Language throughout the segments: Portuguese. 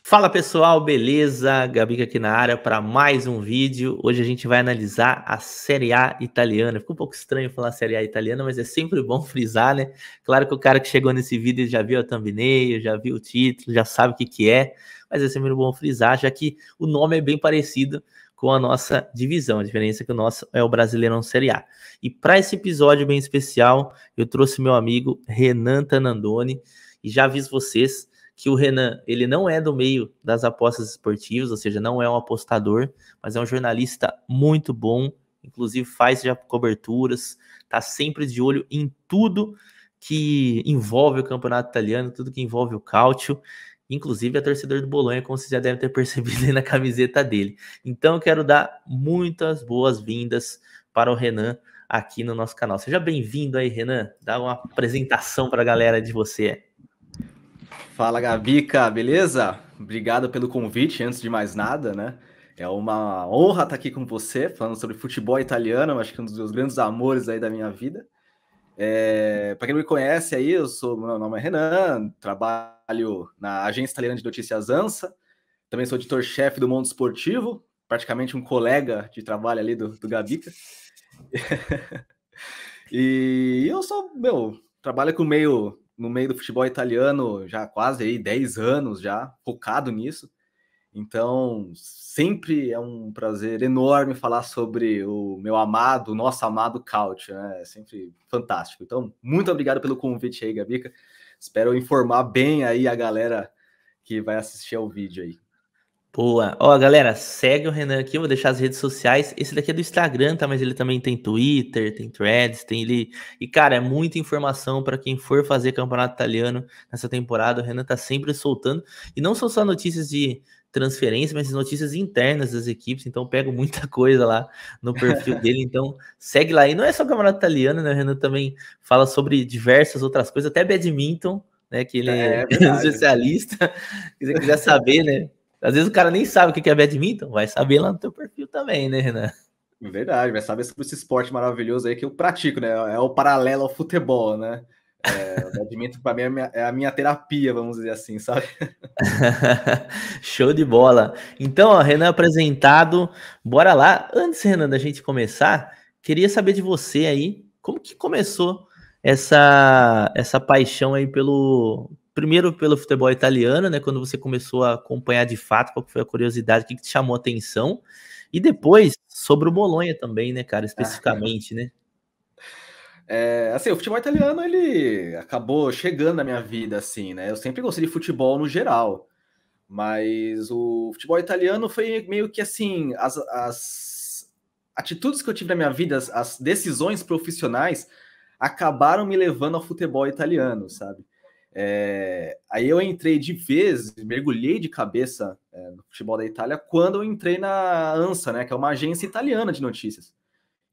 Fala pessoal, beleza? Gabica aqui na área para mais um vídeo. Hoje a gente vai analisar a Série A italiana. Ficou um pouco estranho falar Série A italiana, mas é sempre bom frisar, né? Claro que o cara que chegou nesse vídeo já viu a thumbnail, já viu o título, já sabe o que é, mas é sempre bom frisar, já que o nome é bem parecido com a nossa divisão. A diferença é que o nosso é o Brasileirão Série A. E para esse episódio bem especial, eu trouxe meu amigo Renan Tanandoni e já aviso vocês que o Renan, ele não é do meio das apostas esportivas, ou seja, não é um apostador, mas é um jornalista muito bom, inclusive faz já coberturas, tá sempre de olho em tudo que envolve o campeonato italiano, tudo que envolve o Calcio, inclusive é torcedor do Bolonha, como vocês já devem ter percebido aí na camiseta dele. Então eu quero dar muitas boas-vindas para o Renan aqui no nosso canal. Seja bem-vindo aí, Renan, dá uma apresentação para a galera de você. Fala, Gabica, beleza? Obrigado pelo convite, antes de mais nada, né? É uma honra estar aqui com você, falando sobre futebol italiano, acho que é um dos meus grandes amores aí da minha vida. Para quem não me conhece aí, meu nome é Renan, trabalho na agência italiana de notícias ANSA, também sou editor-chefe do Mundo Esportivo, praticamente um colega de trabalho ali do Gabica. E eu trabalho no meio do futebol italiano já quase aí 10 anos já, focado nisso. Então, sempre é um prazer enorme falar sobre o nosso amado Calcio, né? É sempre fantástico. Então, muito obrigado pelo convite aí, Gabica. Espero informar bem aí a galera que vai assistir ao vídeo aí. Boa. Ó, galera, segue o Renan aqui, eu vou deixar as redes sociais. Esse daqui é do Instagram, tá? Mas ele também tem Twitter, tem Threads, tem ele. E, cara, é muita informação para quem for fazer campeonato italiano nessa temporada. O Renan tá sempre soltando. E não são só notícias de transferência, mas notícias internas das equipes. Então, eu pego muita coisa lá no perfil dele. Então, segue lá. E não é só campeonato italiano, né? O Renan também fala sobre diversas outras coisas, até badminton, né? Que ele é um especialista. Se você quiser saber, né? Às vezes o cara nem sabe o que é badminton, vai saber lá no teu perfil também, né, Renan? Verdade, vai saber sobre esse esporte maravilhoso aí que eu pratico, né? É o paralelo ao futebol, né? O badminton para mim é a minha terapia, vamos dizer assim, sabe? Show de bola. Então, ó, Renan apresentado, bora lá. Antes, Renan, da gente começar, queria saber de você aí, como que começou essa paixão aí primeiro pelo futebol italiano, né? Quando você começou a acompanhar de fato, qual que foi a curiosidade, o que te chamou a atenção? E depois, sobre o Bolonha também, né, cara, especificamente, né? Assim, o futebol italiano, ele acabou chegando na minha vida, assim, né? Eu sempre gostei de futebol no geral, mas o futebol italiano foi meio que, assim, as atitudes que eu tive na minha vida, as decisões profissionais, acabaram me levando ao futebol italiano, sabe? Aí eu entrei de vez, mergulhei de cabeça no futebol da Itália quando eu entrei na ANSA, né? Que é uma agência italiana de notícias.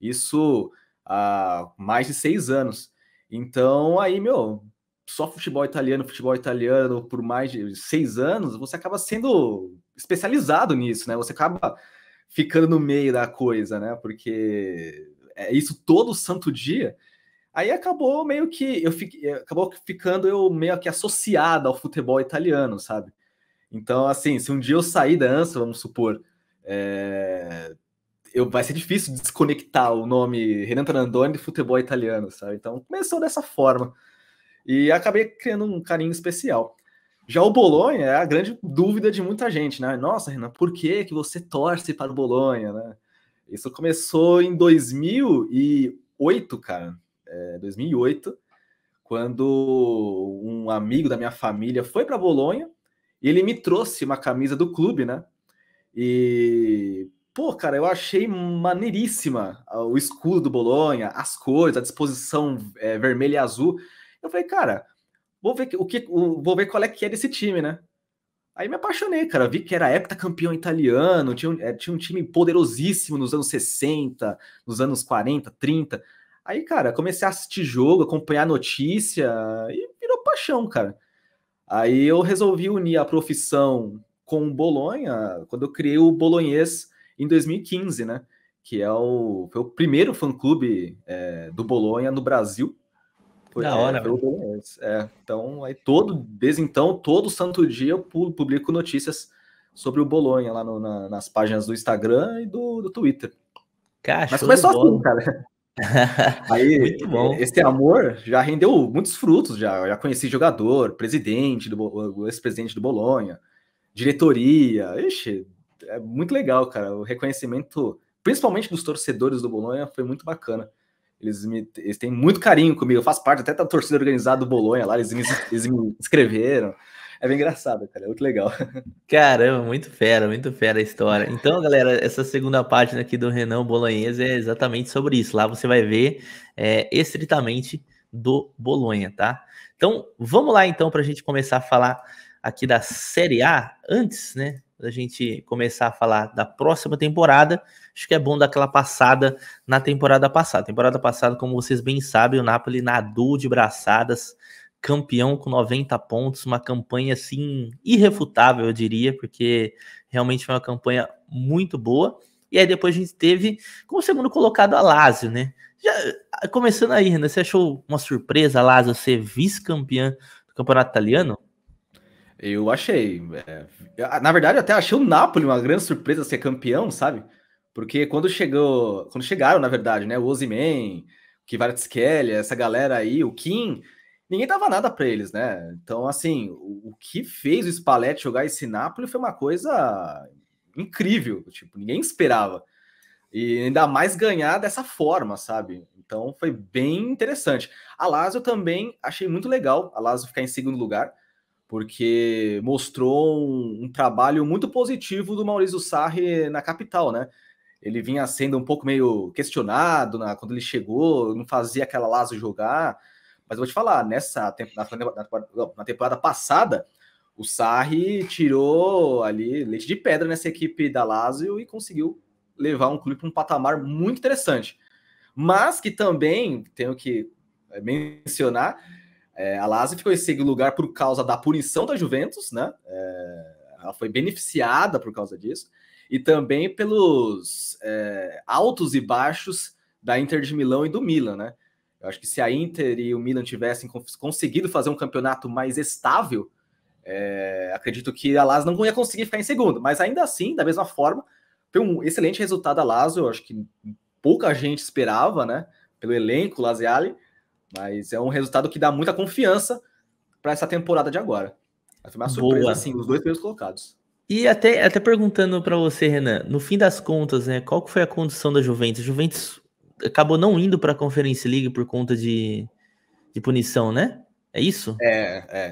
Isso há mais de 6 anos. Então, aí, só futebol italiano por mais de 6 anos, você acaba sendo especializado nisso, né? Você acaba ficando no meio da coisa, né? Porque é isso todo santo dia. Aí acabou meio que acabou ficando eu meio que associado ao futebol italiano, sabe? Então, assim, se um dia eu sair da ANSA, vamos supor, vai ser difícil desconectar o nome Renan Tanandoni de futebol italiano, sabe? Então começou dessa forma. E acabei criando um carinho especial. Já o Bolonha é a grande dúvida de muita gente, né? Nossa, Renan, por que você torce para o Bolonha, né? Isso começou em 2008, cara. 2008, quando um amigo da minha família foi para Bolonha e ele me trouxe uma camisa do clube, né? E, pô, cara, eu achei maneiríssima o escudo do Bolonha, as cores, a disposição vermelha e azul. Eu falei, cara, vou ver qual é que é desse time, né? Aí me apaixonei, cara. Vi que era heptacampeão italiano, tinha um time poderosíssimo nos anos 60, nos anos 40, 30. Aí, cara, comecei a assistir jogo, acompanhar notícia e virou paixão, cara. Aí eu resolvi unir a profissão com o Bolonha quando eu criei o Bolonhês em 2015, né? Que foi o primeiro fã-clube do Bolonha no Brasil. Foi, Da hora, foi o velho. Bolonenses. Então, aí desde então, todo santo dia eu publico notícias sobre o Bolonha lá nas páginas do Instagram e do Twitter. Cara, Mas show de começou assim, bola. cara. Aí, Muito bom. esse amor já rendeu muitos frutos, já conheci jogador, presidente, o ex-presidente do Bolonha, diretoria. Ixi, é muito legal, cara. O reconhecimento, principalmente dos torcedores do Bolonha, foi muito bacana. Eles têm muito carinho comigo. Eu faço parte até da torcida organizada do Bolonha lá, eles me escreveram. É bem engraçado, cara. É muito legal. Caramba, muito fera a história. Então, galera, essa segunda página aqui do Renan Bolonhesa é exatamente sobre isso. Lá você vai ver estritamente do Bolonha, tá? Então, vamos lá então para a gente começar a falar aqui da Série A. Antes, né, da gente começar a falar da próxima temporada, acho que é bom dar aquela passada na temporada passada. Temporada passada, como vocês bem sabem, o Napoli nadou de braçadas, campeão com 90 pontos, uma campanha assim irrefutável, eu diria, porque realmente foi uma campanha muito boa. E aí depois a gente teve como segundo colocado a Lazio, né? Já, começando aí, Renan, você achou uma surpresa a Lazio ser vice-campeã do Campeonato Italiano? Eu achei. Na verdade, eu até achei o Napoli uma grande surpresa ser campeão, sabe? Porque quando chegaram, na verdade, né? O Osimhen, o Kvaratskhelia, essa galera aí, o Kim, ninguém dava nada para eles, né? Então, assim, o que fez o Spalletti jogar esse Napoli foi uma coisa incrível, tipo, ninguém esperava. E ainda mais ganhar dessa forma, sabe? Então foi bem interessante. A Lazio também achei muito legal, a Lazio ficar em segundo lugar, porque mostrou um trabalho muito positivo do Maurizio Sarri na capital, né? Ele vinha sendo um pouco meio questionado quando ele chegou, não fazia aquela Lazio jogar. Mas eu vou te falar, na temporada passada, o Sarri tirou ali leite de pedra nessa equipe da Lazio e conseguiu levar um clube para um patamar muito interessante. Mas que também tenho que mencionar, a Lazio ficou em segundo lugar por causa da punição da Juventus, né? Ela foi beneficiada por causa disso. E também pelos altos e baixos da Inter de Milão e do Milan, né? Eu acho que se a Inter e o Milan tivessem conseguido fazer um campeonato mais estável, acredito que a Lazio não ia conseguir ficar em segundo. Mas ainda assim, da mesma forma, foi um excelente resultado da Lazio. Eu acho que pouca gente esperava, né? Pelo elenco, Laziale. Mas é um resultado que dá muita confiança para essa temporada de agora. Foi uma surpresa, Boa. assim, os dois primeiros colocados. E até perguntando para você, Renan, no fim das contas, né, qual que foi a condição da Juventus? A Juventus acabou não indo para a Conference League por conta de punição, né? É isso?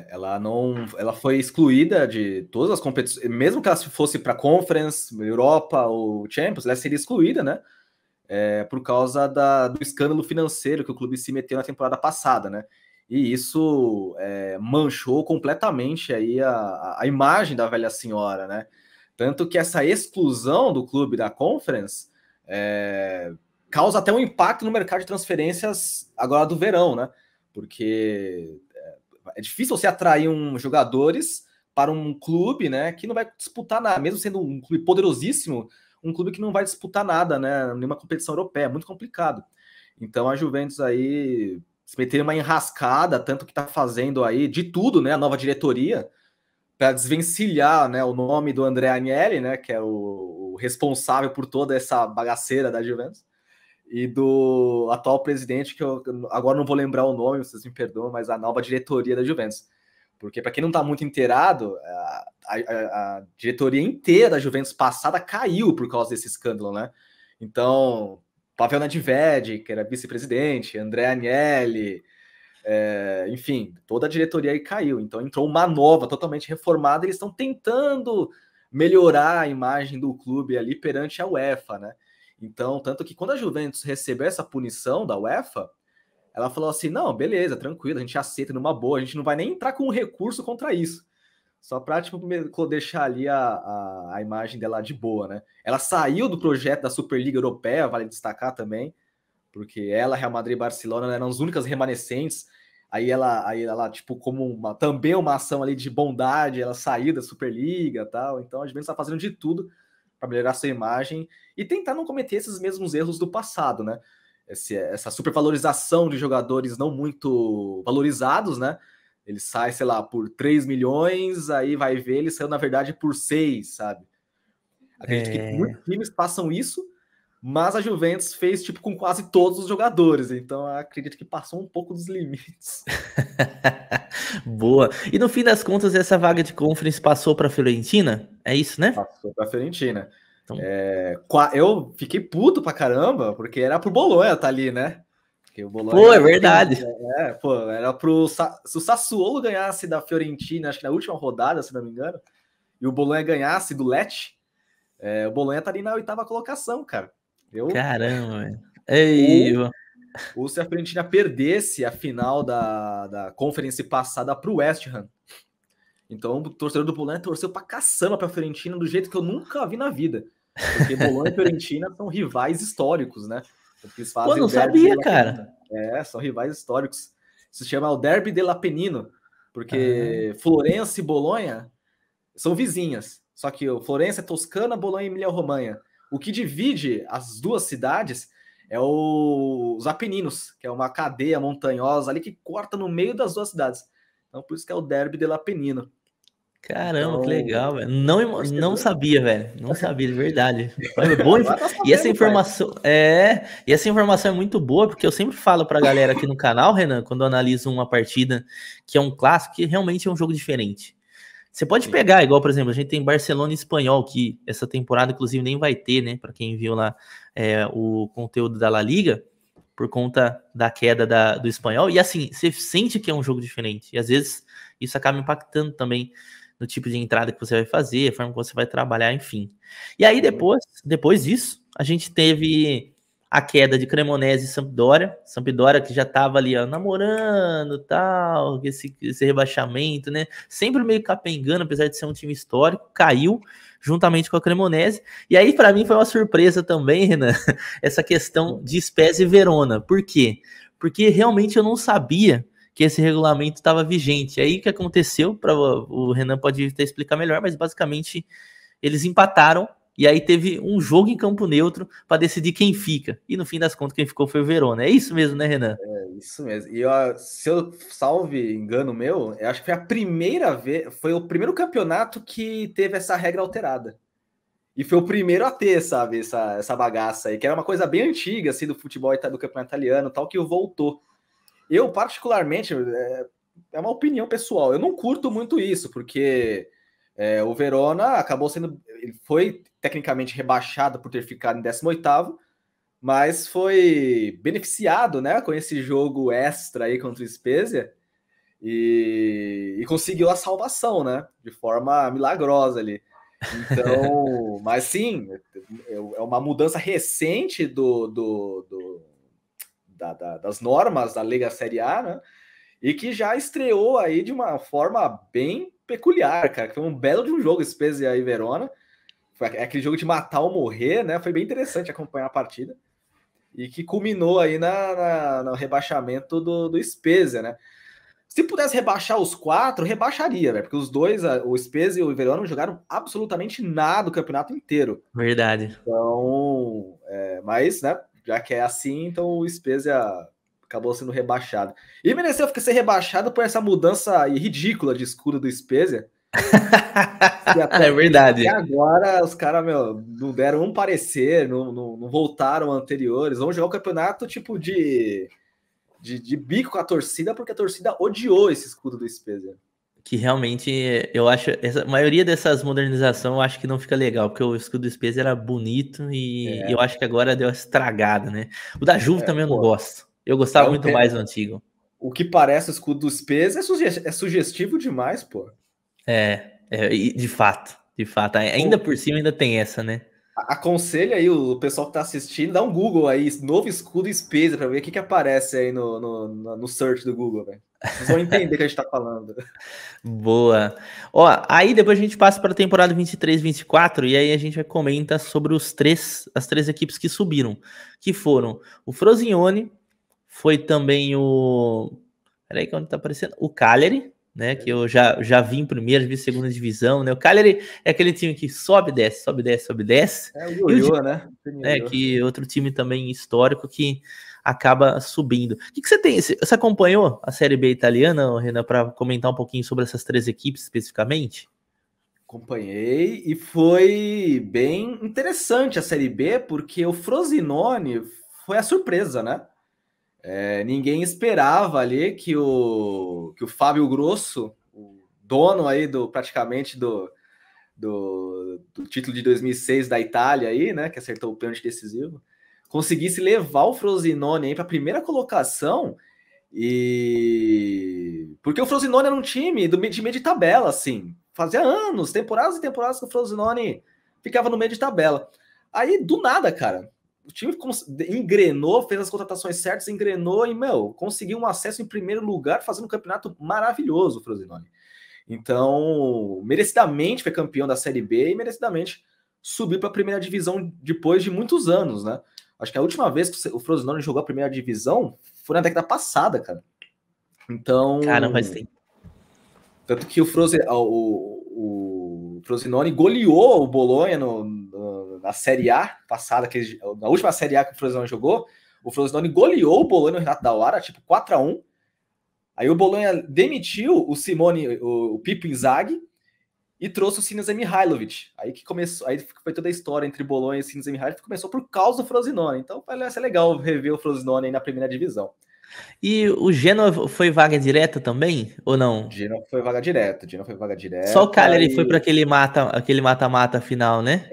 Ela foi excluída de todas as competições, mesmo que ela fosse para Conference, Europa ou Champions, ela seria excluída, né? Por causa do escândalo financeiro que o clube se meteu na temporada passada, né? E isso manchou completamente aí a imagem da velha senhora, né? Tanto que essa exclusão do clube da Conference causa até um impacto no mercado de transferências agora do verão, né? Porque é difícil você atrair jogadores para um clube, né, que não vai disputar nada, mesmo sendo um clube poderosíssimo, um clube que não vai disputar nada, né, nenhuma competição europeia, é muito complicado. Então a Juventus aí se meteu uma enrascada, tanto que está fazendo aí de tudo, né, a nova diretoria, para desvencilhar, né, o nome do André Agnelli, né, que é o responsável por toda essa bagaceira da Juventus, e do atual presidente, que eu agora não vou lembrar o nome, vocês me perdoam, mas a nova diretoria da Juventus. Porque, para quem não está muito inteirado, a diretoria inteira da Juventus passada caiu por causa desse escândalo, né? Então, Pavel Nedved, que era vice-presidente, André Agnelli, enfim, toda a diretoria aí caiu. Então, entrou uma nova, totalmente reformada, e eles estão tentando melhorar a imagem do clube ali perante a UEFA, né? Então, tanto que quando a Juventus recebeu essa punição da UEFA, ela falou assim: não, beleza, tranquilo, a gente aceita numa boa, a gente não vai nem entrar com um recurso contra isso. Só para tipo, deixar ali a imagem dela de boa, né? Ela saiu do projeto da Superliga Europeia, vale destacar também, porque ela, Real Madrid e Barcelona eram as únicas remanescentes. Aí ela tipo, como também uma ação ali de bondade, ela saiu da Superliga e tal. Então a Juventus está fazendo de tudo para melhorar sua imagem e tentar não cometer esses mesmos erros do passado, né? essa supervalorização de jogadores não muito valorizados, né? Ele sai, sei lá, por 3 milhões, aí vai ver, ele saiu, na verdade, por 6, sabe? Acredito que muitos times passam isso, mas a Juventus fez, tipo, com quase todos os jogadores. Então, acredito que passou um pouco dos limites. Boa. E no fim das contas, essa vaga de Conference passou para a Fiorentina? É isso, né? Passou para a Fiorentina. Então... eu fiquei puto pra caramba, porque era pro Bolonha tá ali, né? Porque o Bolonha é verdade. Era pro... Se o Sassuolo ganhasse da Fiorentina, acho que na última rodada, se não me engano, e o Bolonha ganhasse do Lecce, o Bolonha tá ali na 8ª colocação, cara. Caramba, velho. Ou se a Fiorentina perdesse a final da Conference passada pro West Ham. Então o torcedor do Bolonha torceu pra caçamba pra Fiorentina do jeito que eu nunca vi na vida. Porque Bolonha e Fiorentina são rivais históricos, né? Eles fazem não sabia, cara. São rivais históricos. Se chama o Derby dell'Apennino, porque Florença e Bolonha são vizinhas. Só que o Florença é Toscana, Bolonha e Emília-Romanha. O que divide as duas cidades é os Apeninos, que é uma cadeia montanhosa ali que corta no meio das duas cidades. Então, por isso que é o Derby dell'Apennino. Caramba, que legal, velho. Não sabia, velho. Não sabia, de verdade. É bom. E essa informação é muito boa, porque eu sempre falo pra galera aqui no canal, Renan, quando eu analiso uma partida que é um clássico, que realmente é um jogo diferente. Você pode pegar, igual, por exemplo, a gente tem Barcelona e Espanhol, que essa temporada, inclusive, nem vai ter, né? Para quem viu lá o conteúdo da La Liga, por conta da queda do Espanhol. E assim, você sente que é um jogo diferente. E às vezes isso acaba impactando também no tipo de entrada que você vai fazer, a forma que você vai trabalhar, enfim. E aí, depois disso, a gente teve a queda de Cremonese e Sampdoria. Sampdoria que já estava ali, ó, namorando, tal, esse rebaixamento, né? Sempre meio capengando, apesar de ser um time histórico, caiu juntamente com a Cremonese. E aí, para mim, foi uma surpresa também, Renan, essa questão de Spezia e Verona. Por quê? Porque realmente eu não sabia que esse regulamento estava vigente. Aí o que aconteceu, o Renan pode até explicar melhor, mas basicamente eles empataram e aí teve um jogo em campo neutro para decidir quem fica. E no fim das contas, quem ficou foi o Verona. É isso mesmo, né, Renan? É isso mesmo. E se eu salve engano meu, eu acho que foi a primeira vez, foi o primeiro campeonato que teve essa regra alterada. E foi o primeiro a ter, sabe, essa bagaça aí, que era uma coisa bem antiga, assim, do futebol do campeonato italiano, tal, que voltou. Eu, particularmente, é uma opinião pessoal, eu não curto muito isso, porque o Verona acabou ele foi tecnicamente rebaixado por ter ficado em 18º, mas foi beneficiado, né, com esse jogo extra aí contra o Spezia e conseguiu a salvação, né, de forma milagrosa ali. Então, mas sim, é uma mudança recente das normas da Liga Série A, né, e que já estreou aí de uma forma bem peculiar, cara, que foi um belo de um jogo, Spezia e Verona. Foi aquele jogo de matar ou morrer, né? Foi bem interessante acompanhar a partida. E que culminou aí no rebaixamento do Spezia, né? Se pudesse rebaixar os 4, rebaixaria, velho. Porque os dois, o Spezia e o Verona, não jogaram absolutamente nada o campeonato inteiro. Verdade. Então, mas, né? Já que é assim, então o Spezia acabou sendo rebaixado. E mereceu ser rebaixado por essa mudança ridícula de escudo do Spezia. É verdade. E agora os caras, não deram um parecer, não voltaram anteriores. Vão jogar o campeonato tipo de bico com a torcida, porque a torcida odiou esse escudo do Spezia. Que realmente, eu acho, a maioria dessas modernizações eu acho que não fica legal, porque o escudo do Spezia era bonito e eu acho que agora deu uma estragada, né? O da Juve também eu não gosto. Eu gostava muito mais do antigo. O que parece o escudo do Spezia é sugestivo demais, pô. De fato. Ainda por cima ainda tem essa, né? Aconselho aí o pessoal que tá assistindo, dá um Google aí, novo escudo Spezia, pra ver o que aparece aí no search do Google, velho. Vocês vão entender o que a gente tá falando. Boa. Ó, aí depois a gente passa para a temporada 23-24 e aí a gente vai comentar sobre as três equipes que subiram, que foram o Frosinone, foi também o... Peraí que onde tá aparecendo? O Cagliari, né, que eu já vi em primeira, vi segunda divisão, né, o Cagliari é aquele time que sobe, desce, sobe, desce, sobe, desce. O ioiô, né? Que outro time também histórico que acaba subindo. O que você tem? Você acompanhou a Série B italiana, Renan, para comentar um pouquinho sobre essas 3 equipes especificamente? Acompanhei e foi bem interessante a Série B, porque o Frosinone foi a surpresa, né? Ninguém esperava ali que o Fábio Grosso, o dono aí praticamente do título de 2006 da Itália aí, né, que acertou o pênalti decisivo, conseguisse levar o Frosinone aí para a primeira colocação. E porque o Frosinone era um time de meio de tabela, assim, fazia anos, temporadas e temporadas que o Frosinone ficava no meio de tabela. Aí do nada, cara, o time engrenou, fez as contratações certas, engrenou e, conseguiu um acesso em primeiro lugar, fazendo um campeonato maravilhoso, o Frosinone. Então, merecidamente foi campeão da Série B e merecidamente subiu para a primeira divisão depois de muitos anos, né? Acho que a última vez que o Frosinone jogou a primeira divisão foi na década passada, cara. Então. Caramba, faz tempo. Tanto que o Frosinone goleou o Bolonha na Série A passada, na última Série A que o Frosinone jogou, o Frosinone goleou o Bolonha no Renato Dauara, tipo 4-1. Aí o Bolonha demitiu o Simone, o Pipo Inzaghi, e trouxe o Sinisa Mihajlovic. Aí que começou, aí foi toda a história entre Bolonha e Sinisa Mihajlovic, que começou por causa do Frosinone. Então vai ser legal rever o Frosinone aí na primeira divisão. E o Genoa foi vaga direta também, ou não? Genoa foi vaga direta. Só o Cagliari foi para aquele mata-mata final, né?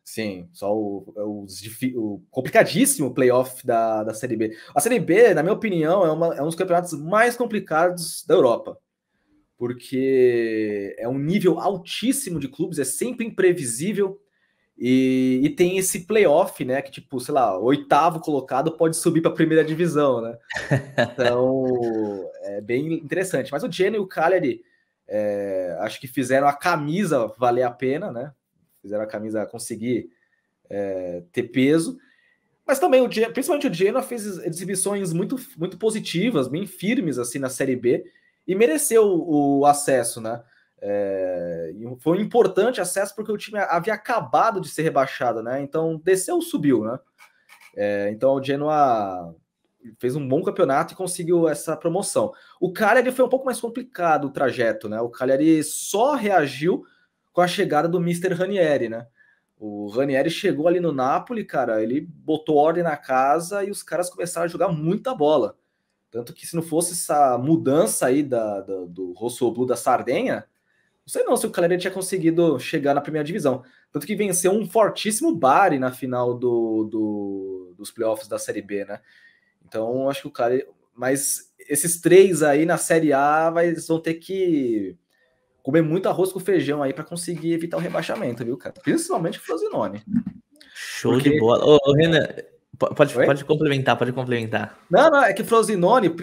Sim, só o complicadíssimo playoff da Série B. A Série B, na minha opinião, é um dos campeonatos mais complicados da Europa, porque é um nível altíssimo de clubes, é sempre imprevisível, e tem esse playoff, né, que tipo, sei lá, o 8º colocado pode subir para a primeira divisão, né? Então, é bem interessante. Mas o Genoa e o Cagliari, acho que fizeram a camisa valer a pena, né? Fizeram a camisa conseguir ter peso. Mas também, principalmente o Genoa, fez exibições muito, muito positivas, bem firmes assim na Série B, e mereceu o acesso, né? Foi um importante acesso porque o time havia acabado de ser rebaixado, né? Então, desceu, subiu, né? Então, o Genoa fez um bom campeonato e conseguiu essa promoção. O Cagliari foi um pouco mais complicado o trajeto, né? O Cagliari só reagiu com a chegada do Mr. Ranieri, né? O Ranieri chegou ali no Napoli, cara, ele botou ordem na casa e os caras começaram a jogar muita bola. Tanto que se não fosse essa mudança aí do Rossoblu da Sardenha, não sei não se o Cagliari tinha conseguido chegar na primeira divisão. Tanto que venceu um fortíssimo Bari na final dos playoffs da Série B, né? Então, acho que o Cagliari... Mas esses 3 aí na Série A vão ter que comer muito arroz com feijão aí para conseguir evitar o rebaixamento, viu, cara? Principalmente o Frosinone. Show de bola. Ô, Renan, pode complementar. Não, é que o Frosinone...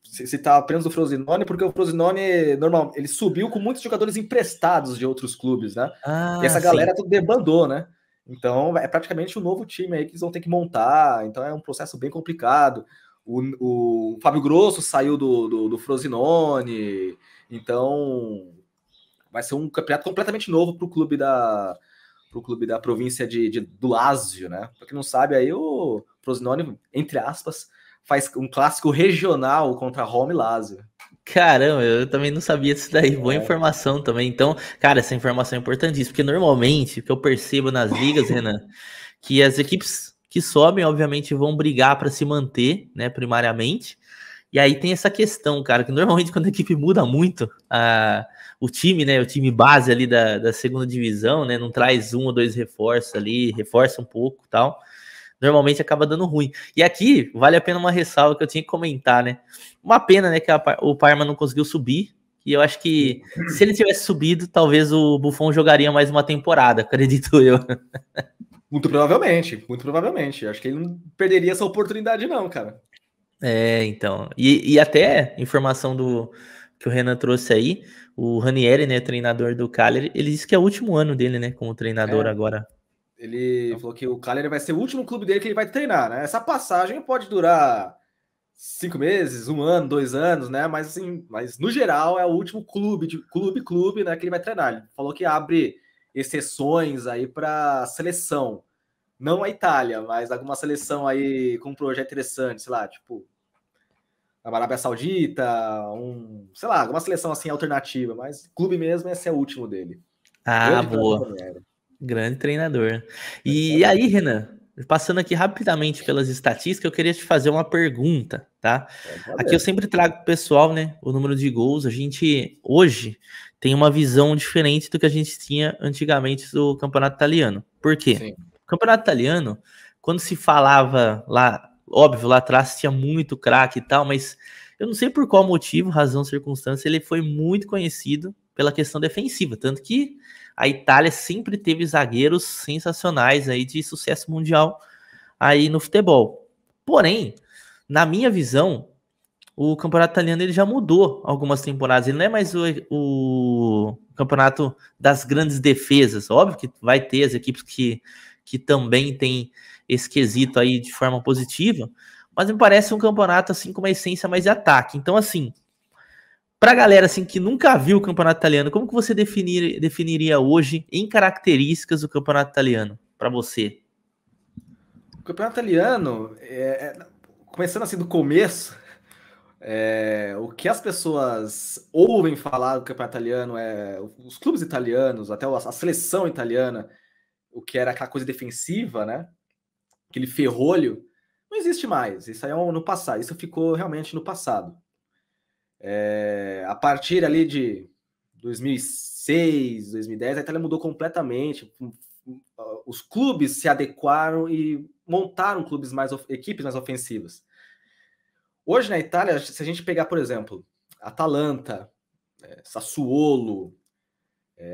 Você tá apenas do Frosinone, porque o Frosinone, normal, ele subiu com muitos jogadores emprestados de outros clubes, né? E essa galera tudo debandou, né? Então, é praticamente um novo time aí que eles vão ter que montar. Então, é um processo bem complicado. O Fábio Grosso saiu do Frosinone. Então, vai ser um campeonato completamente novo para o clube da província do Lazio, né? Para quem não sabe, aí o Frosinone, entre aspas, faz um clássico regional contra a Roma e Lazio. Caramba, eu também não sabia disso daí. Boa informação também. Então, cara, essa informação é importantíssima, porque normalmente o que eu percebo nas ligas, Renan, que as equipes que sobem, obviamente, vão brigar para se manter, né, primariamente. E aí tem essa questão, cara, que normalmente quando a equipe muda muito, o time, né, o time base ali da segunda divisão, né, não traz 1 ou 2 reforços ali, reforça um pouco e tal, normalmente acaba dando ruim. E aqui, vale a pena uma ressalva que eu tinha que comentar, né? Uma pena, né, que o Parma não conseguiu subir, e eu acho que se ele tivesse subido, talvez o Buffon jogaria mais uma temporada, acredito eu. Muito provavelmente, muito provavelmente. Acho que ele não perderia essa oportunidade não, cara. Então. E até informação que o Renan trouxe aí, o Ranieri, né, treinador do Cagliari, ele disse que é o último ano dele, né, como treinador agora. Ele falou que o Cagliari vai ser o último clube dele que ele vai treinar, né? Essa passagem pode durar 5 meses, 1 ano, 2 anos, né? Mas assim, no geral é o último clube, né, que ele vai treinar. Ele falou que abre exceções aí para seleção, não a Itália, mas alguma seleção aí com um projeto interessante, sei lá, tipo a Arábia Saudita, sei lá, alguma seleção assim alternativa, mas clube mesmo, esse é o último dele. Ah, Grande boa. treinador. Grande treinador. E aí, Renan, passando aqui rapidamente pelas estatísticas, eu queria te fazer uma pergunta, tá? Aqui eu sempre trago pro pessoal, né, o número de gols. A gente, hoje, tem uma visão diferente do que a gente tinha antigamente do campeonato italiano. Por quê? Sim. O campeonato italiano, quando se falava lá, óbvio, lá atrás tinha muito craque e tal, mas eu não sei por qual motivo, razão, circunstância, ele foi muito conhecido pela questão defensiva, tanto que a Itália sempre teve zagueiros sensacionais aí de sucesso mundial aí no futebol. Porém, na minha visão, o campeonato italiano ele já mudou algumas temporadas. Ele não é mais o campeonato das grandes defesas. Óbvio que vai ter as equipes que também tem esse quesito aí de forma positiva, mas me parece um campeonato assim com uma essência mais de ataque. Então, assim, pra galera assim que nunca viu o campeonato italiano, como que você definiria hoje em características do campeonato italiano para você? O campeonato italiano, começando assim do começo, o que as pessoas ouvem falar do campeonato italiano os clubes italianos, até a seleção italiana, o que era aquela coisa defensiva, né? Aquele ferrolho, não existe mais. Isso aí é no passado. Isso ficou realmente no passado. A partir ali de 2006, 2010, a Itália mudou completamente. Os clubes se adequaram e montaram equipes mais ofensivas. Hoje na Itália, se a gente pegar, por exemplo, Atalanta, Sassuolo,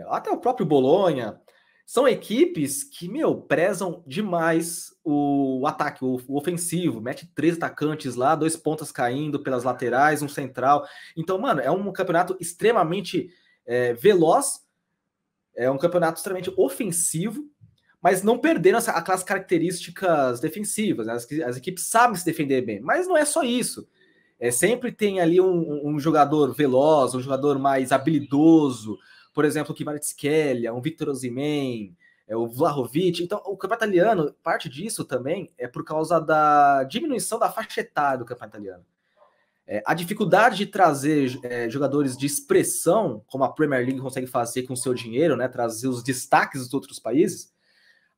até o próprio Bolonha, são equipes que, prezam demais o ataque, o ofensivo. Mete 3 atacantes lá, 2 pontas caindo pelas laterais, um central. Então, mano, é um campeonato extremamente veloz, é um campeonato extremamente ofensivo, mas não perdendo aquelas características defensivas, né? As equipes sabem se defender bem, mas não é só isso. Sempre tem ali um jogador veloz, um jogador mais habilidoso, por exemplo, o Kvaratskhelia, um Victor Osimhen, o Vlahovic. Então, o campeonato italiano, parte disso também é por causa da diminuição da faixa etária do campeonato italiano. A dificuldade de trazer jogadores de expressão, como a Premier League consegue fazer com o seu dinheiro, né, trazer os destaques dos outros países,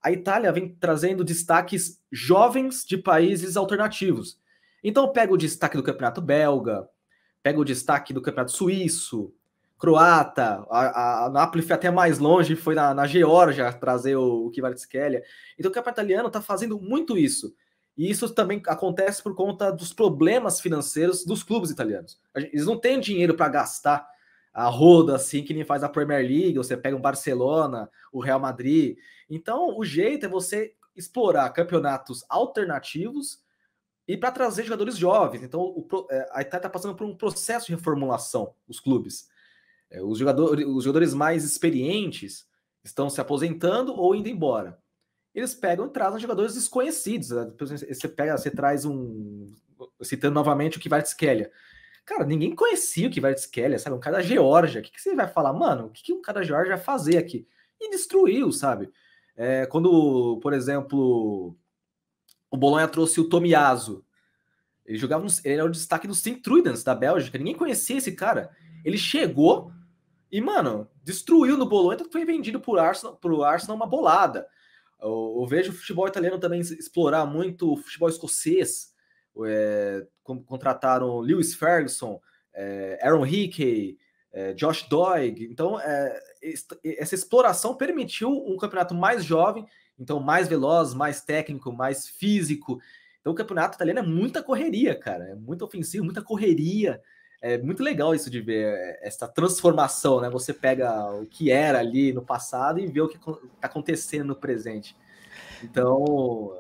a Itália vem trazendo destaques jovens de países alternativos. Então, pega o destaque do campeonato belga, pega o destaque do campeonato suíço, croata, a Napoli foi até mais longe, foi na Geórgia trazer o Kvaratskhelia. Então o campeonato italiano está fazendo muito isso. E isso também acontece por conta dos problemas financeiros dos clubes italianos. Eles não têm dinheiro para gastar a roda assim que nem faz a Premier League, você pega um Barcelona, o Real Madrid. Então o jeito é você explorar campeonatos alternativos e para trazer jogadores jovens. Então a Itália está passando por um processo de reformulação, os clubes. Os jogadores mais experientes estão se aposentando ou indo embora. Eles pegam e trazem jogadores desconhecidos. Você traz citando novamente o Kvaratskhelia. Cara, ninguém conhecia o Kvaratskhelia, sabe? Um cara da Geórgia. O que você vai falar? Mano, o que um cara da Geórgia vai fazer aqui? E destruiu, sabe? Quando, por exemplo, o Bolonha trouxe o Tomiyasu. Ele era o destaque do Sint-Truidens, da Bélgica. Ninguém conhecia esse cara. Ele chegou e, mano, destruiu no Bolonha, então foi vendido pro Arsenal uma bolada. Eu vejo o futebol italiano também explorar muito o futebol escocês. Contrataram Lewis Ferguson, Aaron Hickey, Josh Doig. Então, essa exploração permitiu um campeonato mais jovem, então mais veloz, mais técnico, mais físico. Então, o campeonato italiano é muita correria, cara. É muito ofensivo, muita correria. É muito legal isso de ver essa transformação, né? Você pega o que era ali no passado e vê o que está acontecendo no presente. Então,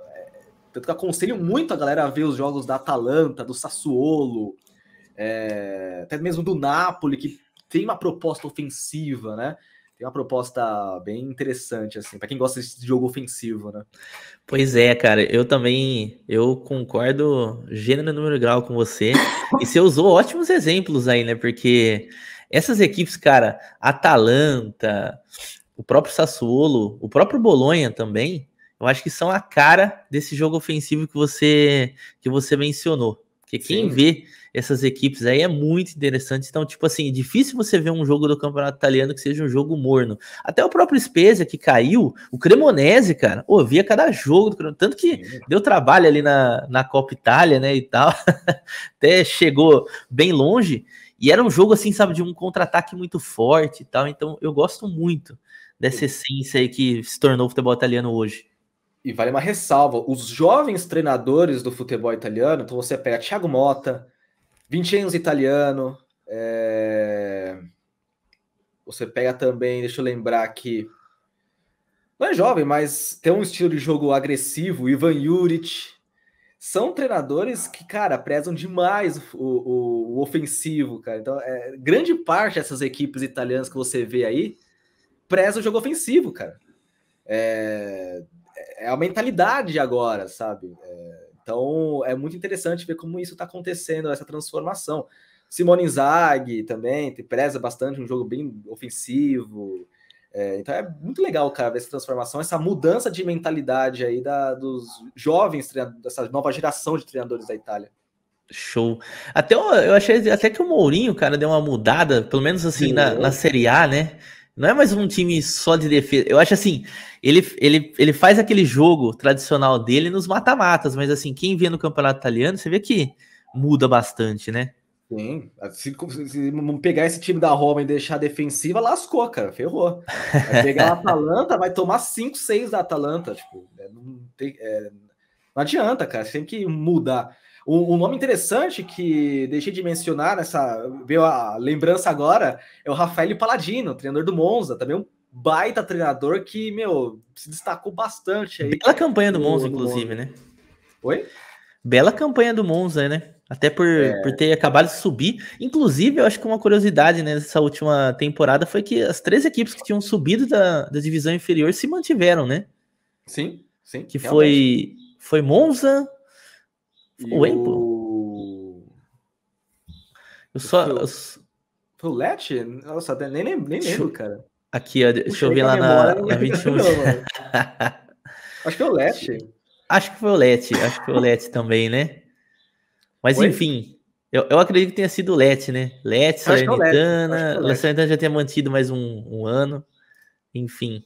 tanto que eu aconselho muito a galera a ver os jogos da Atalanta, do Sassuolo, até mesmo do Napoli, que tem uma proposta ofensiva, né? Tem uma proposta bem interessante, assim, para quem gosta desse jogo ofensivo, né? Pois é, cara, eu concordo gênero, número e grau com você, e você usou ótimos exemplos aí, né, porque essas equipes, cara, Atalanta, o próprio Sassuolo, o próprio Bolonha também, eu acho que são a cara desse jogo ofensivo que você mencionou. Porque quem vê essas equipes aí é muito interessante. Então, tipo assim, é difícil você ver um jogo do Campeonato Italiano que seja um jogo morno. Até o próprio Spezia, que caiu, o Cremonese, cara, via cada jogo do Cremonese. Tanto que deu trabalho ali na Copa Itália, né, e tal. Até chegou bem longe. E era um jogo, assim, sabe, de um contra-ataque muito forte e tal. Então, eu gosto muito dessa essência aí que se tornou o futebol italiano hoje. E vale uma ressalva, os jovens treinadores do futebol italiano, então você pega Thiago Motta, Vincenzo Italiano, você pega também, deixa eu lembrar aqui, não é jovem, mas tem um estilo de jogo agressivo, Ivan Juric, são treinadores que, cara, prezam demais o ofensivo, cara. Então, grande parte dessas equipes italianas que você vê aí preza o jogo ofensivo, cara. É a mentalidade agora, sabe? Então, é muito interessante ver como isso está acontecendo, essa transformação. Simone Inzaghi também preza bastante um jogo bem ofensivo. Então, é muito legal, cara, ver essa transformação, essa mudança de mentalidade aí dos jovens, dessa nova geração de treinadores da Itália. Show. Até eu achei até que o Mourinho, cara, deu uma mudada, pelo menos assim, na Série A, né? Não é mais um time só de defesa. Eu acho assim, ele faz aquele jogo tradicional dele nos mata-matas, mas assim, quem vê no campeonato italiano, você vê que muda bastante, né? Sim, se pegar esse time da Roma e deixar defensiva, lascou, cara, ferrou. Vai pegar a Atalanta, vai tomar 5, 6 da Atalanta, tipo, não adianta, cara, você tem que mudar. Um nome interessante que deixei de mencionar veio a lembrança agora, é o Raffaele Palladino, treinador do Monza, também um baita treinador que, se destacou bastante aí. Bela campanha do Monza, inclusive, né? Oi? Bela campanha do Monza, né? Até por ter acabado de subir. Inclusive, eu acho que uma curiosidade, né, nessa última temporada foi que as 3 equipes que tinham subido da divisão inferior se mantiveram, né? Sim. Que foi Monza, o Empoli. Foi o Lecce? Nossa, nem lembro, cara. Aqui, ó, deixa eu ver lá na 21. Acho que foi o Lecce. Acho que foi o Lecce também, né? Mas enfim, eu acredito que tenha sido o Lecce, né? Lecce, Salernitana. A Salernitana já tinha mantido mais um ano. Enfim.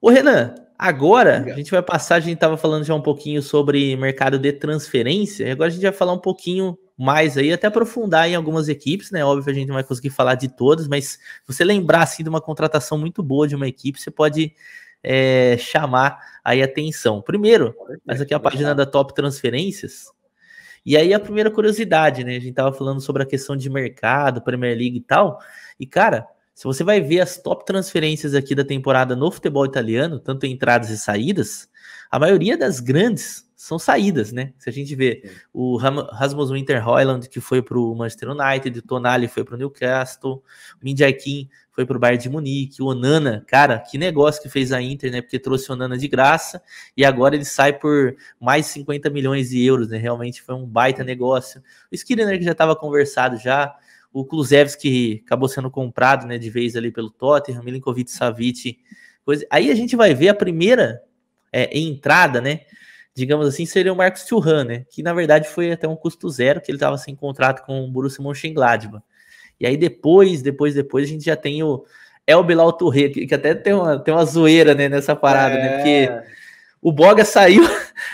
Ô, Renan, agora a gente vai passar, a gente estava falando já um pouquinho sobre mercado de transferência, e agora a gente vai falar um pouquinho mais aí, até aprofundar em algumas equipes, né? Óbvio que a gente não vai conseguir falar de todas, mas se você lembrar assim, de uma contratação muito boa de uma equipe, você pode chamar aí atenção. Primeiro, essa aqui é a página da Top Transferências. E aí a primeira curiosidade, né? A gente tava falando sobre a questão de mercado, Premier League e tal. E, cara, se você vai ver as top transferências aqui da temporada no futebol italiano, tanto entradas e saídas, a maioria das grandes são saídas, né? Se a gente vê o Rasmus Winter-Højlund, que foi para o Manchester United, o Tonali foi para o Newcastle, o Min Jae-Kim foi para o Bayern de Munique, o Onana, cara, que negócio que fez a Inter, né? Porque trouxe o Onana de graça e agora ele sai por mais 50 milhões de euros, né? Realmente foi um baita negócio. O Skriniar, que já estava conversado já, o Kulusevski acabou sendo comprado, né, de vez ali pelo Tottenham, Milinkovic-Savic. Aí a gente vai ver a primeira entrada, né, digamos assim, seria o Marcos Thuram, né, que na verdade foi até um custo zero, que ele estava sem contrato com o Borussia Mönchengladbach. E aí depois a gente já tem o El Bilal Touré, que até tem uma zoeira, né, nessa parada, né, porque o Boga saiu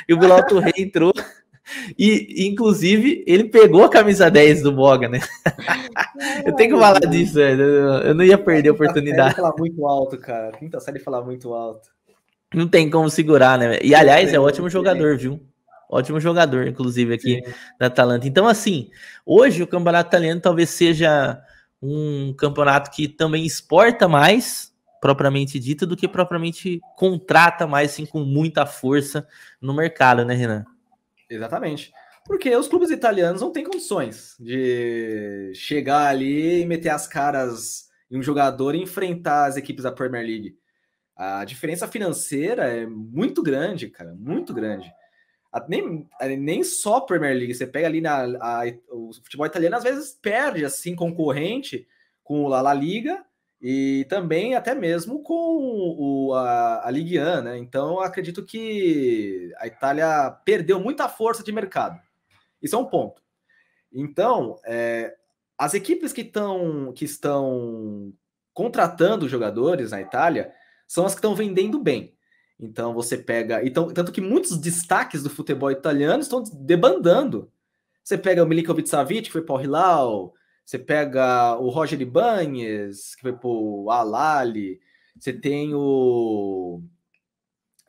e o Bilal Touré entrou. E, inclusive, ele pegou a camisa 10 do Boga, né? Eu tenho que falar disso, velho. Eu não ia perder a oportunidade. Falar muito alto, cara. Quinta série falar muito alto. Não tem como segurar, né? E, aliás, é ótimo jogador, viu? Ótimo jogador, inclusive, aqui da Atalanta. Então, assim, hoje o campeonato italiano talvez seja um campeonato que também exporta mais, propriamente dito, do que propriamente contrata mais, assim, com muita força no mercado, né, Renan? Exatamente. Porque os clubes italianos não têm condições de chegar ali e meter as caras em um jogador e enfrentar as equipes da Premier League. A diferença financeira é muito grande, cara, muito grande. Nem só a Premier League, você pega ali o futebol italiano, às vezes perde assim concorrente com a La Liga e também até mesmo com a Ligue 1, né? Então, acredito que a Itália perdeu muita força de mercado. Isso é um ponto. Então, as equipes que estão contratando jogadores na Itália são as que estão vendendo bem. Então, você pega... Então, tanto que muitos destaques do futebol italiano estão debandando. Você pega o Milinkovic-Savic, que foi para o Hilal. Você pega o Roger Ibanez, que foi para o Al-Ahly. Você tem o...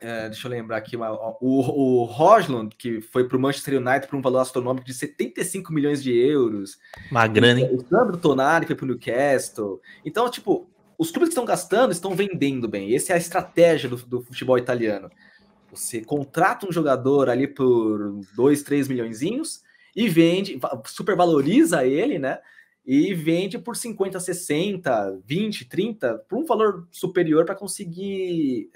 deixa eu lembrar aqui, o Højlund, que foi para o Manchester United por um valor astronômico de 75 milhões de euros. Uma grana, hein? O Sandro Tonali foi para o Newcastle. Então, tipo, os clubes que estão gastando estão vendendo bem. Essa é a estratégia do futebol italiano. Você contrata um jogador ali por 2, 3 milhõezinhos e vende, supervaloriza ele, né? E vende por 50, 60, 20, 30, por um valor superior para conseguir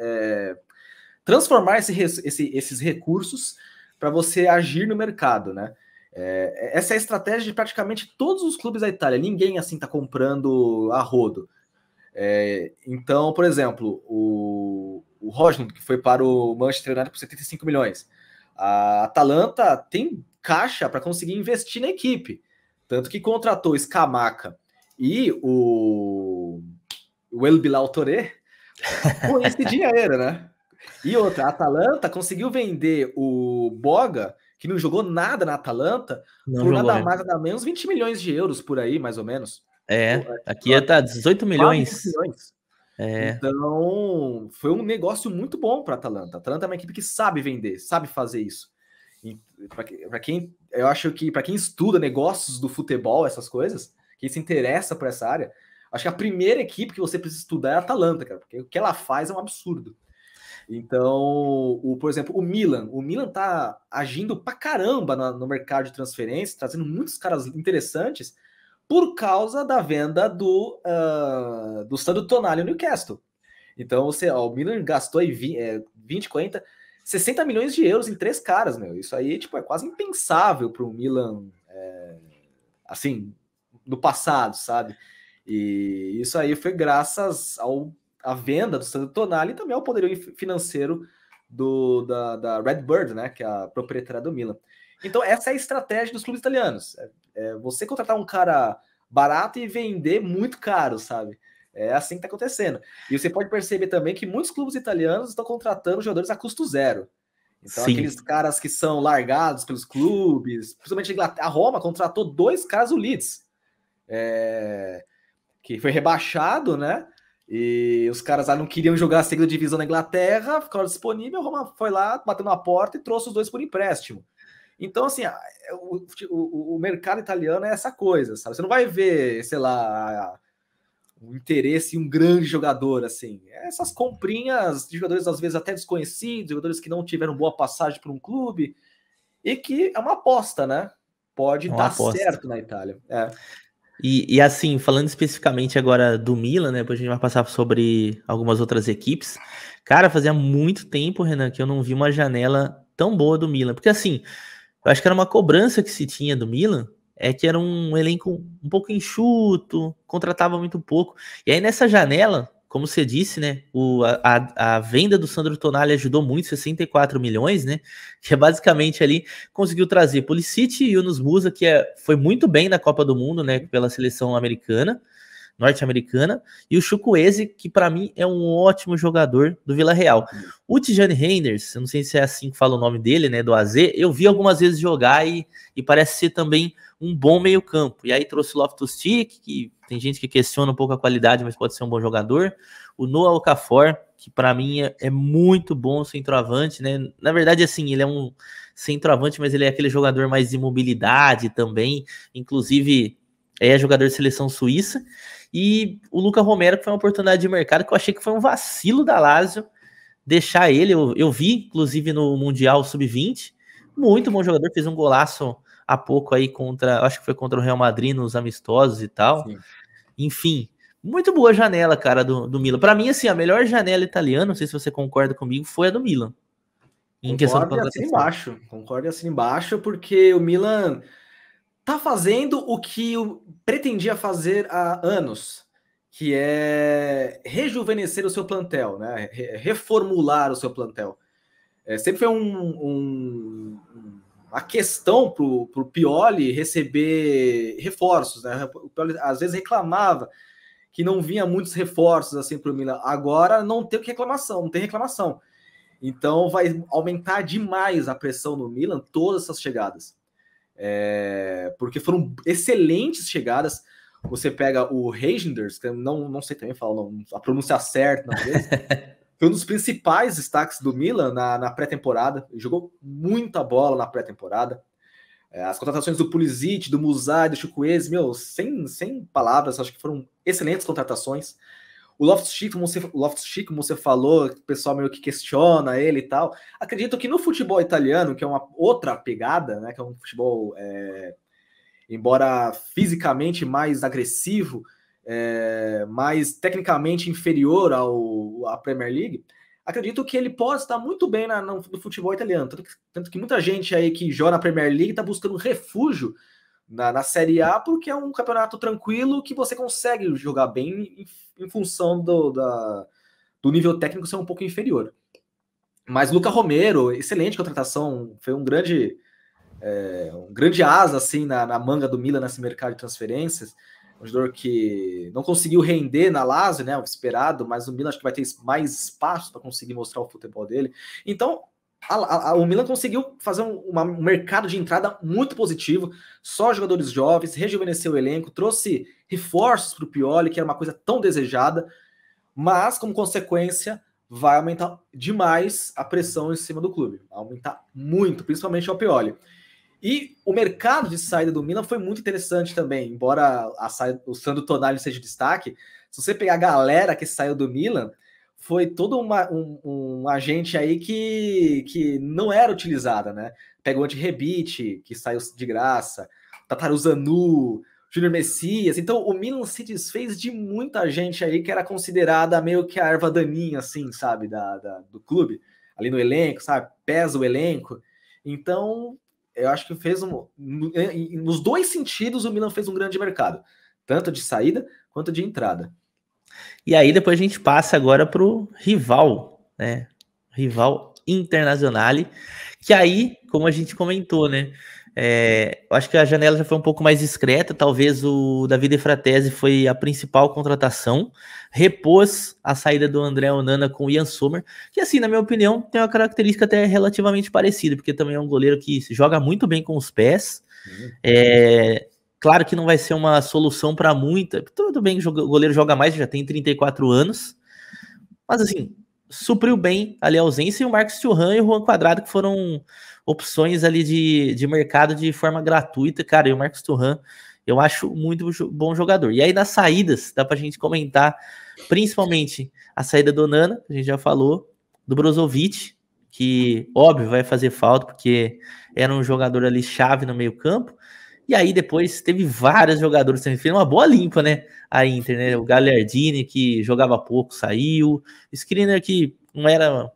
transformar esses recursos para você agir no mercado, né? Essa é a estratégia de praticamente todos os clubes da Itália. Ninguém assim está comprando a rodo. Então, por exemplo, o Højlund, que foi para o Manchester United por 75 milhões. A Atalanta tem caixa para conseguir investir na equipe. Tanto que contratou o Scamacca e o El Bilal Touré com esse dinheiro, né? E outra, a Atalanta conseguiu vender o Boga, que não jogou nada na Atalanta, por nada mais, nada menos 20 milhões de euros por aí, mais ou menos. Aqui está 18 milhões. Então, foi um negócio muito bom para a Atalanta. A Atalanta é uma equipe que sabe vender, sabe fazer isso. Para quem, eu acho que para quem estuda negócios do futebol, essas coisas, quem se interessa por essa área, acho que a primeira equipe que você precisa estudar é a Atalanta, cara, porque o que ela faz é um absurdo. Então, por exemplo, o Milan tá agindo pra caramba no mercado de transferência, trazendo muitos caras interessantes por causa da venda do Sandro Tonali no Newcastle. Então, o Milan gastou aí 20, 40, 60 milhões de euros em 3 caras, meu. Isso aí, tipo, é quase impensável para o Milan, assim, no passado, sabe? E isso aí foi graças a venda do Sandro Tonali e também ao poderio financeiro da Redbird, né, que é a proprietária do Milan. Então, essa é a estratégia dos clubes italianos. Você contratar um cara barato e vender muito caro, sabe? É assim que está acontecendo. E você pode perceber também que muitos clubes italianos estão contratando jogadores a custo zero. Então, sim, aqueles caras que são largados pelos clubes, principalmente a Roma contratou 2 caras do Leeds, que foi rebaixado, né? E os caras lá não queriam jogar a segunda divisão na Inglaterra, ficaram disponíveis, a Roma foi lá, bateu na porta e trouxe os 2 por empréstimo. Então, assim, o mercado italiano é essa coisa, sabe? Você não vai ver, sei lá, o interesse em um grande jogador, assim. Essas comprinhas de jogadores, às vezes, até desconhecidos, jogadores que não tiveram boa passagem por um clube, e que é uma aposta, né? Pode dar certo na Itália. E assim, falando especificamente agora do Milan, né? Depois a gente vai passar sobre algumas outras equipes. Cara, fazia muito tempo, Renan, que eu não vi uma janela tão boa do Milan. Porque assim, eu acho que era uma cobrança que se tinha do Milan, que era um elenco um pouco enxuto, contratava muito pouco. E aí nessa janela, como você disse, né, a venda do Sandro Tonali ajudou muito, 64 milhões, né, que é basicamente ali, conseguiu trazer Pulisic e Yunus Musa, que foi muito bem na Copa do Mundo, né, pela seleção norte-americana, e o Chukwueze, que para mim é um ótimo jogador do Villarreal. O Tijani Reinders, eu não sei se é assim que fala o nome dele, né, do AZ, eu vi algumas vezes jogar e parece ser também um bom meio campo. E aí trouxe o Loftus-Cheek, que tem gente que questiona um pouco a qualidade, mas pode ser um bom jogador. O Noah Okafor, que para mim é muito bom centroavante, né? Na verdade, assim, ele é um centroavante, mas ele é aquele jogador mais de mobilidade também. Inclusive, é jogador de seleção suíça. E o Lucas Romero, que foi uma oportunidade de mercado que eu achei que foi um vacilo da Lazio deixar ele. Eu vi, inclusive, no Mundial Sub-20. Muito bom jogador, fez um golaço há pouco aí acho que foi contra o Real Madrid nos amistosos e tal. Sim. Enfim, muito boa janela, cara, do Milan. Para mim, assim, a melhor janela italiana, não sei se você concorda comigo, foi a do Milan. Concordo e assina embaixo, porque o Milan tá fazendo o que pretendia fazer há anos, que é rejuvenescer o seu plantel, né? Reformular o seu plantel. Sempre foi uma questão para o Pioli receber reforços, né? O Pioli às vezes reclamava que não vinha muitos reforços assim para o Milan. Agora não tem reclamação, não tem reclamação. Então vai aumentar demais a pressão no Milan, todas essas chegadas. Porque foram excelentes chegadas. Você pega o Reijnders, que não sei também falar a pronúncia certa, não é? Foi um dos principais destaques do Milan na pré-temporada. Ele jogou muita bola na pré-temporada. As contratações do Pulisic, do Musa, do Chukwueze, sem palavras, acho que foram excelentes contratações. O Loftus-Cheek, como você falou, o pessoal meio que questiona ele e tal. Acredito que no futebol italiano, que é uma outra pegada, né, que é um futebol, embora fisicamente mais agressivo, mais tecnicamente inferior à Premier League, acredito que ele pode estar muito bem no futebol italiano. Tanto que muita gente aí que joga na Premier League está buscando refúgio na Série A, porque é um campeonato tranquilo que você consegue jogar bem em função do nível técnico ser um pouco inferior. Mas Luca Romero, excelente contratação, foi um grande asa assim, na manga do Milan nesse mercado de transferências. Um jogador que não conseguiu render na Lazio, né, o esperado, mas o Milan acho que vai ter mais espaço para conseguir mostrar o futebol dele. Então, o Milan conseguiu fazer um mercado de entrada muito positivo, só jogadores jovens, rejuvenesceu o elenco, trouxe reforços para o Pioli, que era uma coisa tão desejada, mas, como consequência, vai aumentar demais a pressão em cima do clube. Vai aumentar muito, principalmente ao Pioli. E o mercado de saída do Milan foi muito interessante também, embora o Sandro Tonali seja destaque. Se você pegar a galera que saiu do Milan, foi todo um agente aí que não era utilizada, né? Pega o Ante Rebic, que saiu de graça, Tataruzanu, Júnior Messias. Então o Milan se desfez de muita gente aí que era considerada meio que a erva daninha, assim, sabe, do clube, ali no elenco, sabe? Pesa o elenco. Então, eu acho que nos dois sentidos, o Milan fez um grande mercado, tanto de saída quanto de entrada. E aí depois a gente passa agora para o rival, né? Rival Internazionale, que aí, como a gente comentou, né? Eu acho que a janela já foi um pouco mais discreta, talvez o Davide Fratesi foi a principal contratação, repôs a saída do André Onana com o Ian Sommer, que assim, na minha opinião, tem uma característica até relativamente parecida, porque também é um goleiro que joga muito bem com os pés, claro que não vai ser uma solução para muita, tudo bem que o goleiro joga mais, já tem 34 anos, mas assim, supriu bem ali a ausência, e o Marcos Thuram e o Juan Cuadrado, que foram opções ali de mercado de forma gratuita, cara, e o Marcos Thuram eu acho muito bom jogador. E aí nas saídas, dá pra gente comentar principalmente a saída do Onana, a gente já falou, do Brozovic, que óbvio vai fazer falta, porque era um jogador ali chave no meio campo. E aí depois teve vários jogadores também, fez uma boa limpa, né, a Inter, né, o Gagliardini, que jogava pouco, saiu, o Skriniar, que não era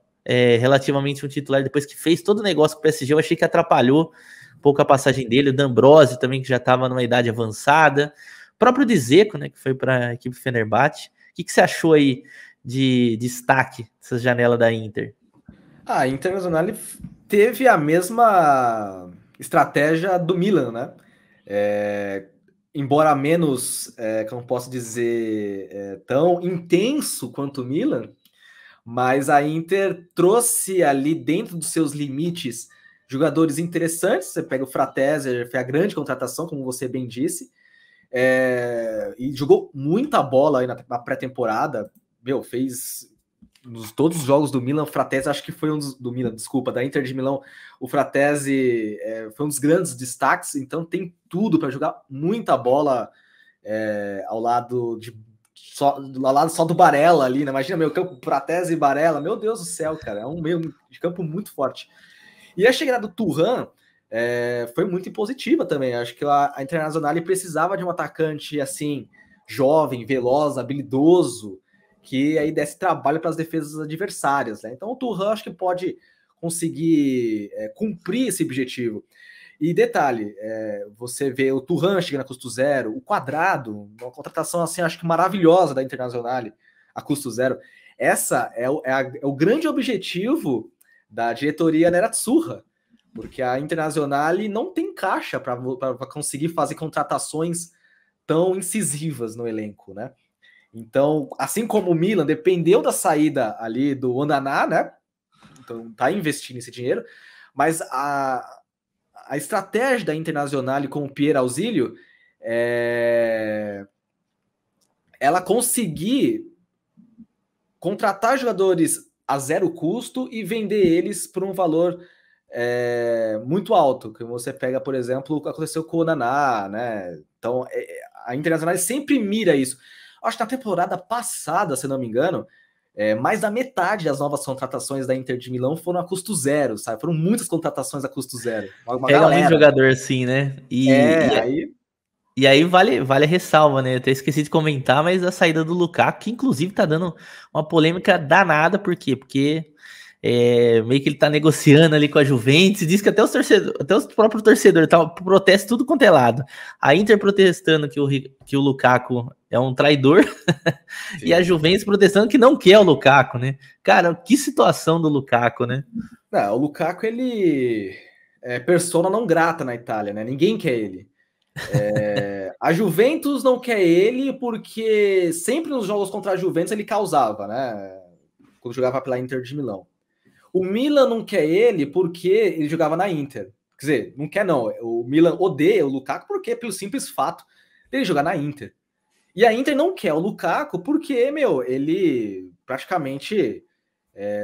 relativamente um titular, depois que fez todo o negócio com o PSG, eu achei que atrapalhou um pouco a passagem dele, o D'Ambrosio também, que já estava numa idade avançada, o próprio Dzeko, né, que foi para a equipe Fenerbahçe. O que você achou aí de destaque dessa janela da Inter? A Internazionale teve a mesma estratégia do Milan, né? Embora menos, como posso dizer, tão intenso quanto o Milan, mas a Inter trouxe ali dentro dos seus limites jogadores interessantes. Você pega o Fratesi, foi a grande contratação, como você bem disse, e jogou muita bola aí na pré-temporada. Fez todos os jogos do Milan, o Fratesi acho que foi da Inter de Milão, o Fratesi foi um dos grandes destaques, então tem tudo para jogar muita bola ao lado só do Barella ali, né? Imagina meu campo, Fratesi e Barella, meu Deus do céu, cara, é um meio de campo muito forte. E a chegada do Thuram foi muito impositiva também. Acho que a Internazionale precisava de um atacante assim, jovem, veloz, habilidoso, que aí desse trabalho para as defesas adversárias, né? Então o Thuram acho que pode conseguir cumprir esse objetivo. E detalhe, você vê o Thuram chegando a custo zero, o Quadrado, uma contratação assim, acho que maravilhosa da Internacional, a custo zero. Essa é o grande objetivo da diretoria Nerazzurra, porque a Internacional não tem caixa para conseguir fazer contratações tão incisivas no elenco, né? Então, assim como o Milan dependeu da saída ali do Onana, né? Então tá investindo esse dinheiro, mas a estratégia da Internacional com o Pierre Auxílio ela conseguir contratar jogadores a zero custo e vender eles por um valor muito alto, que você pega, por exemplo, o que aconteceu com o Naná, né? Então, a Internacional sempre mira isso. Acho que na temporada passada, se não me engano, mais da metade das novas contratações da Inter de Milão foram a custo zero, sabe? Foram muitas contratações a custo zero. Uma pega galera. Muito jogador assim, né? E aí vale a ressalva, né? Eu até esqueci de comentar, mas a saída do Lukaku, que inclusive tá dando uma polêmica danada, por quê? Porque meio que ele tá negociando ali com a Juventus, diz que até os próprios torcedores tá protesto tudo quanto é lado. A Inter protestando que o Lukaku é um traidor e a Juventus protestando que não quer o Lukaku, né? Cara, que situação do Lukaku, né? Não, o Lukaku, ele é persona não grata na Itália, né? Ninguém quer ele. A Juventus não quer ele porque sempre nos jogos contra a Juventus ele causava, né? Quando jogava pela Inter de Milão. O Milan não quer ele porque ele jogava na Inter. Quer dizer, não quer não. O Milan odeia o Lukaku porque pelo simples fato dele jogar na Inter. E a Inter não quer o Lukaku porque, ele praticamente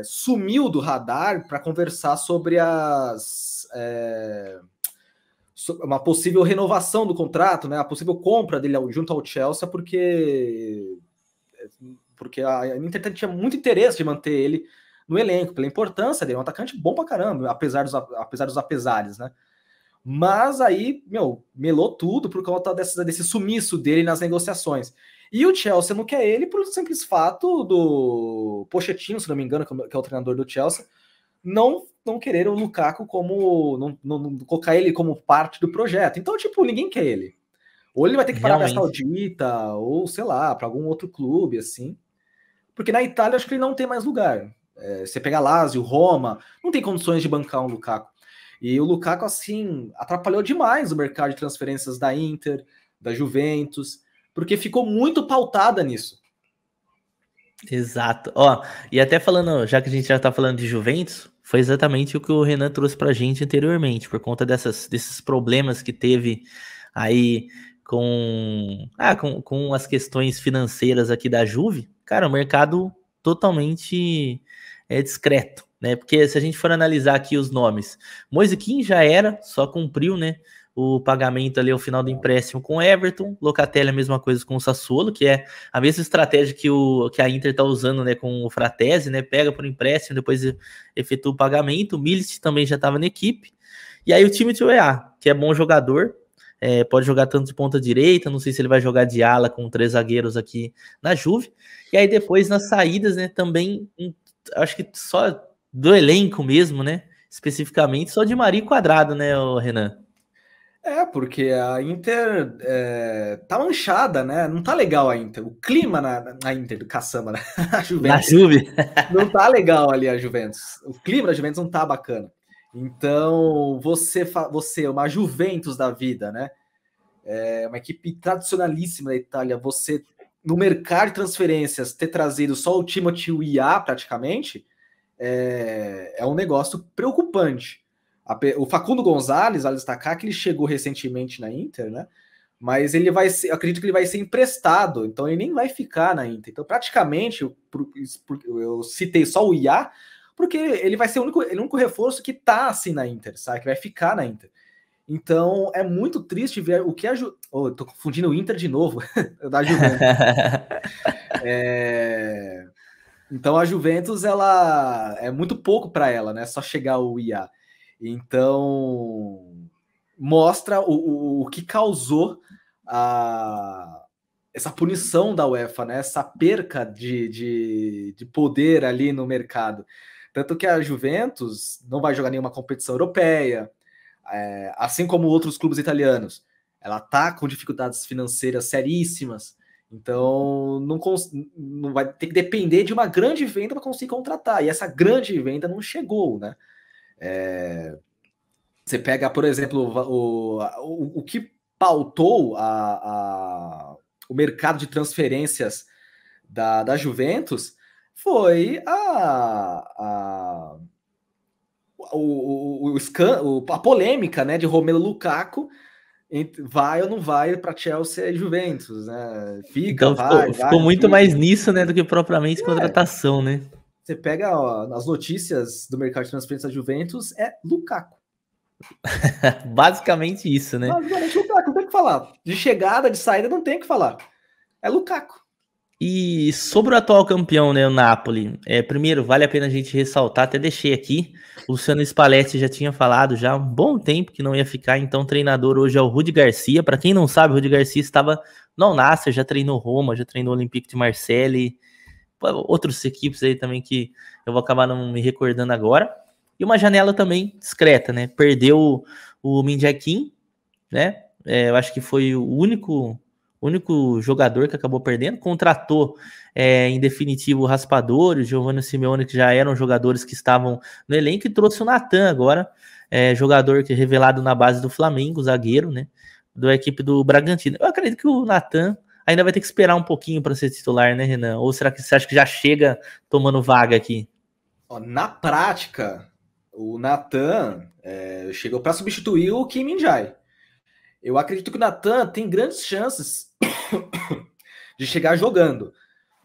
sumiu do radar para conversar sobre uma possível renovação do contrato, né? A possível compra dele junto ao Chelsea, porque a Inter tinha muito interesse de manter ele no elenco, pela importância dele, um atacante bom pra caramba, apesar dos apesares, né? Mas aí, melou tudo por conta desse sumiço dele nas negociações. E o Chelsea não quer ele por simples fato do Pochettino, se não me engano, que é o treinador do Chelsea, não querer o Lukaku como... não colocar ele como parte do projeto. Então, ninguém quer ele. Ou ele vai ter que parar da Saudita, ou sei lá, para algum outro clube, assim. Porque na Itália, acho que ele não tem mais lugar. Você pega Lazio, Roma, não tem condições de bancar um Lukaku. E o Lukaku, assim, atrapalhou demais o mercado de transferências da Inter, da Juventus, porque ficou muito pautada nisso. Exato. E até falando, já que a gente já tá falando de Juventus, foi exatamente o que o Renan trouxe pra gente anteriormente, por conta desses problemas que teve aí com as questões financeiras aqui da Juve. Cara, o mercado totalmente discreto, né? Porque se a gente for analisar aqui os nomes, Moise Kean já só cumpriu, né, o pagamento ali ao final do empréstimo com o Everton. Locatelli a mesma coisa com o Sassuolo, que é a mesma estratégia que a Inter tá usando, né, com o Fratesi, né, pega por empréstimo, depois efetua o pagamento. O Milic também já estava na equipe. E aí o Timothy Weah, que é bom jogador, pode jogar tanto de ponta direita, não sei se ele vai jogar de ala com 3 zagueiros aqui na Juve. E aí depois nas saídas, né, também acho que só do elenco mesmo, né, especificamente, só de Maria Quadrado, né, o Renan? Porque a Inter tá manchada, né? Não tá legal a Inter. O clima na Inter, do caçamba, né? A Juventus. Na Juve. Não tá legal ali a Juventus. O clima da Juventus não tá bacana. Então, você uma Juventus da vida, né? Uma equipe tradicionalíssima da Itália, você, no mercado de transferências, ter trazido só o Timothy Weah, praticamente, é um negócio preocupante. O Facundo Gonzalez, vale destacar que ele chegou recentemente na Inter, né? Mas eu acredito que ele vai ser emprestado, então ele nem vai ficar na Inter. Então, praticamente, eu citei só o Weah, porque ele vai ser o único reforço que tá assim na Inter, sabe? Que vai ficar na Inter. Então, é muito triste ver o que tô confundindo o Inter de novo, da Juventus. Então, a Juventus, ela é muito pouco para ela, né? Só chegar o Weah. Então, mostra o que causou essa punição da UEFA, né? Essa perca de poder ali no mercado. Tanto que a Juventus não vai jogar nenhuma competição europeia, assim como outros clubes italianos, ela está com dificuldades financeiras seríssimas, então não vai ter que depender de uma grande venda para conseguir contratar, e essa grande venda não chegou, né? Você pega, por exemplo, o que pautou o mercado de transferências da Juventus foi a polêmica, né, de Romelu Lukaku, vai ou não vai para Chelsea e Juventus, né? Então ficou muito mais nisso, né, do que propriamente contratação, né? Você pega as notícias do mercado de transferência da Juventus, é Lukaku. Basicamente isso, né? Basicamente Lukaku, não tem o que falar. De chegada, de saída, não tem o que falar. É Lukaku. E sobre o atual campeão, né, o Napoli, primeiro, vale a pena a gente ressaltar, até deixei aqui, o Luciano Spalletti já tinha falado já há um bom tempo que não ia ficar, então o treinador hoje é o Rudi Garcia. Para quem não sabe, o Rudi Garcia estava no Al Nassr, já treinou Roma, já treinou o Olympique de Marseille, outras equipes aí também que eu vou acabar não me recordando agora. E uma janela também discreta, né? Perdeu o Min Jae-kim, né? Eu acho que foi o único jogador que acabou perdendo. Contratou, em definitivo, o Raspadori, o Giovanni Simeone, que já eram jogadores que estavam no elenco, e trouxe o Natan agora, jogador que é revelado na base do Flamengo, zagueiro, né? Da equipe do Bragantino. Eu acredito que o Natan ainda vai ter que esperar um pouquinho para ser titular, né, Renan? Ou será que você acha que já chega tomando vaga aqui? Na prática, o Natan chegou para substituir o Kim Min-jae. Eu acredito que o Natan tem grandes chances de chegar jogando,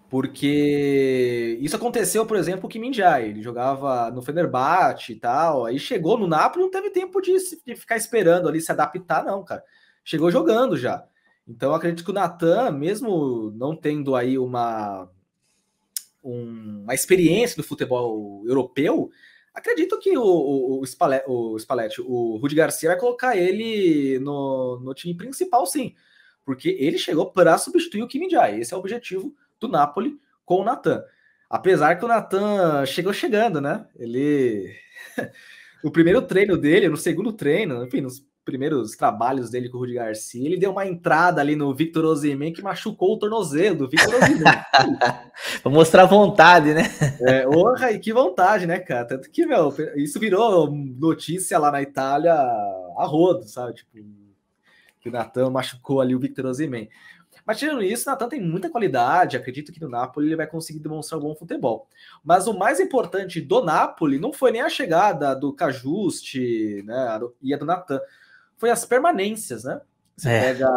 porque isso aconteceu, por exemplo, com o Kim Min-jae. Ele jogava no Fenerbahçe e tal, aí chegou no Napoli, não teve tempo de ficar esperando ali, se adaptar, não, cara. Chegou jogando já. Então, eu acredito que o Natan, mesmo não tendo aí uma experiência do futebol europeu, acredito que o Spalletti, o Rudi Garcia, vai colocar ele no time principal, sim. Porque ele chegou para substituir o Kim Min-jae. Esse é o objetivo do Napoli com o Natan. Apesar que o Natan chegou chegando, né? Ele... no primeiro treino dele, no segundo treino, enfim, nos primeiros trabalhos dele com o Rudi Garcia, ele deu uma entrada ali no Victor Osimhen que machucou o tornozelo do Victor Osimhen. Pra mostrar vontade, né? E que vontade, né, cara? Tanto que, meu, isso virou notícia lá na Itália a rodo, sabe? Tipo, que o Natan machucou ali o Victor Osimhen. Mas tirando isso, o Natan tem muita qualidade, acredito que no Napoli ele vai conseguir demonstrar um bom futebol. Mas o mais importante do Napoli não foi nem a chegada do Cajuste, né, e a do Natan, foi as permanências, né? Você pega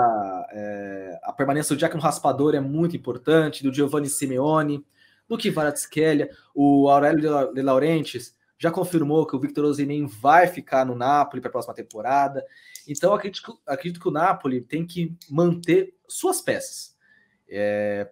a permanência do Giacomo Raspadori, é muito importante, do Giovanni Simeone, do Kvaratskhelia, o Aurélio De Laurentiis já confirmou que o Victor Osimhen vai ficar no Napoli para a próxima temporada. Então, acredito que o Napoli tem que manter suas peças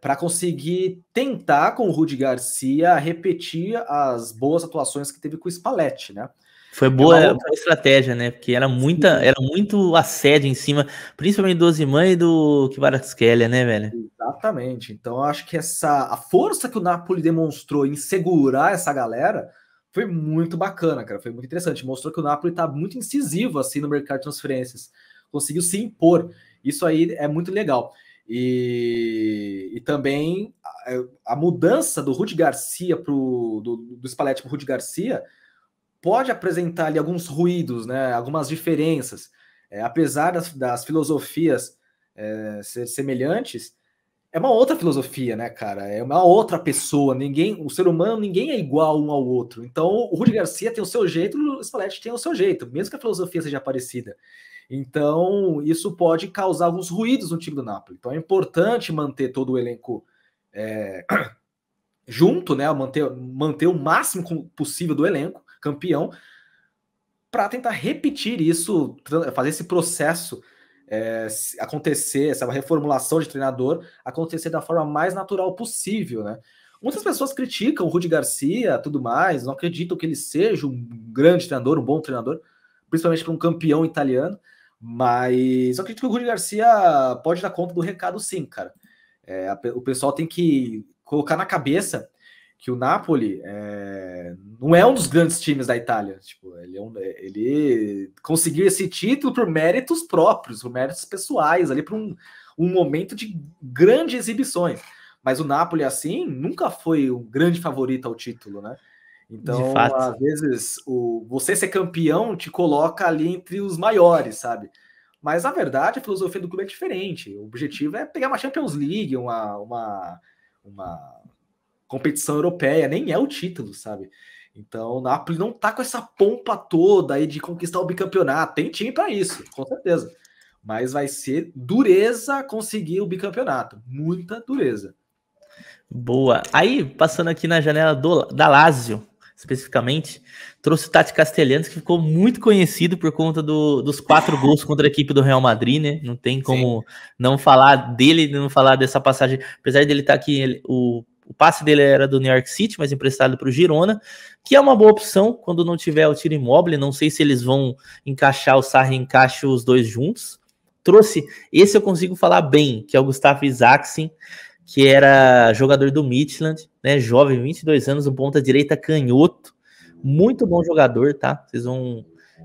para conseguir tentar, com o Rudi Garcia, repetir as boas atuações que teve com o Spalletti, né? Foi boa a estratégia, né? Porque era muito assédio em cima, principalmente do Osimhen e do Kvaratskhelia, né, velho? Exatamente. Então, eu acho que a força que o Napoli demonstrou em segurar essa galera foi muito bacana, cara. Foi muito interessante. Mostrou que o Napoli está muito incisivo assim no mercado de transferências. Conseguiu se impor. Isso aí é muito legal. E também a mudança do Rudi Garcia do Spalletti para o Rudi Garcia pode apresentar ali alguns ruídos, né? Algumas diferenças. Apesar das filosofias ser semelhantes, é uma outra filosofia, né, cara? É uma outra pessoa. O ser humano, ninguém é igual um ao outro. Então, o Rudi Garcia tem o seu jeito, o Spalletti tem o seu jeito, mesmo que a filosofia seja parecida. Então, isso pode causar alguns ruídos no time do Napoli. Então, é importante manter todo o elenco junto, né? Manter o máximo possível do elenco, campeão, para tentar repetir isso, fazer esse processo acontecer, essa reformulação de treinador acontecer da forma mais natural possível, né? Muitas pessoas criticam o Rudi Garcia, tudo mais, não acreditam que ele seja um grande treinador, um bom treinador, principalmente para um campeão italiano, mas eu acredito que o Rudi Garcia pode dar conta do recado sim, cara. O pessoal tem que colocar na cabeça que o Napoli não é um dos grandes times da Itália. Tipo, ele conseguiu esse título por méritos próprios, por méritos pessoais, ali por um momento de grandes exibições. Mas o Napoli, assim, nunca foi um grande favorito ao título, né? Então, às vezes, você ser campeão te coloca ali entre os maiores, sabe? Mas, na verdade, a filosofia do clube é diferente. O objetivo é pegar uma Champions League, uma competição europeia, nem é o título, sabe? Então, o Napoli não tá com essa pompa toda aí de conquistar o bicampeonato. Tem time para isso, com certeza. Mas vai ser dureza conseguir o bicampeonato. Muita dureza. Boa. Aí, passando aqui na janela da Lazio, especificamente, trouxe o Tati Castellanos, que ficou muito conhecido por conta dos 4 gols contra a equipe do Real Madrid, né? Não tem como não falar dele, não falar dessa passagem. Apesar dele estar aqui, o passe dele era do New York City, mas emprestado para o Girona, que é uma boa opção quando não tiver o Tiro Immobile. Não sei se eles vão encaixar, o Sarri encaixa os dois juntos. Trouxe, esse eu consigo falar bem, que é o Gustavo Isaksen, que era jogador do Midtjylland, né, jovem, 22 anos, um ponta-direita canhoto, muito bom jogador, tá?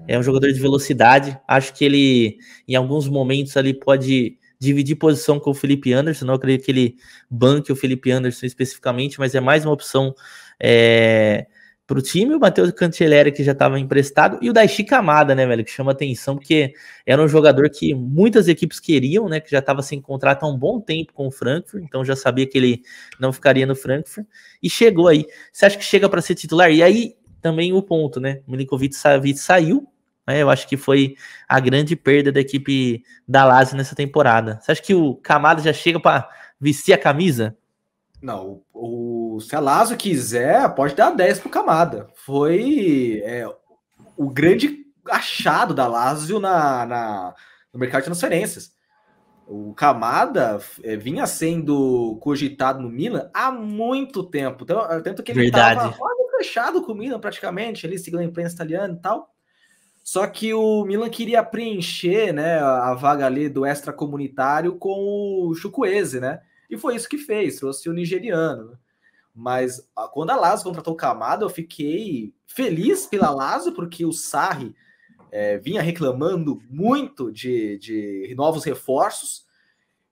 É um jogador de velocidade, acho que ele, em alguns momentos ali, pode dividir posição com o Felipe Anderson, não acredito que ele banque o Felipe Anderson especificamente, mas é mais uma opção para o time. O Matheus Cancelleri, que já estava emprestado, e o Daichi Kamada, né, velho, que chama atenção, porque era um jogador que muitas equipes queriam, né, que já estava sem contrato há um bom tempo com o Frankfurt, então já sabia que ele não ficaria no Frankfurt, e chegou aí. Você acha que chega para ser titular? E aí, também o ponto, né, Milinkovic-Savic saiu, né, eu acho que foi a grande perda da equipe da Lazio nessa temporada. Você acha que o Kamada já chega para vestir a camisa? Não, se a Lazio quiser, pode dar 10 pro Kamada. Foi o grande achado da Lazio no mercado de transferências. O Kamada vinha sendo cogitado no Milan há muito tempo. Tanto que ele estava quase fechado com o Milan, praticamente, ali seguindo a imprensa italiana e tal. Só que o Milan queria preencher, né, a vaga ali do extracomunitário com o Chukwueze, né? E foi isso que fez, trouxe o nigeriano. Mas quando a Lazio contratou o Kamada, eu fiquei feliz pela Lazio, porque o Sarri vinha reclamando muito de novos reforços.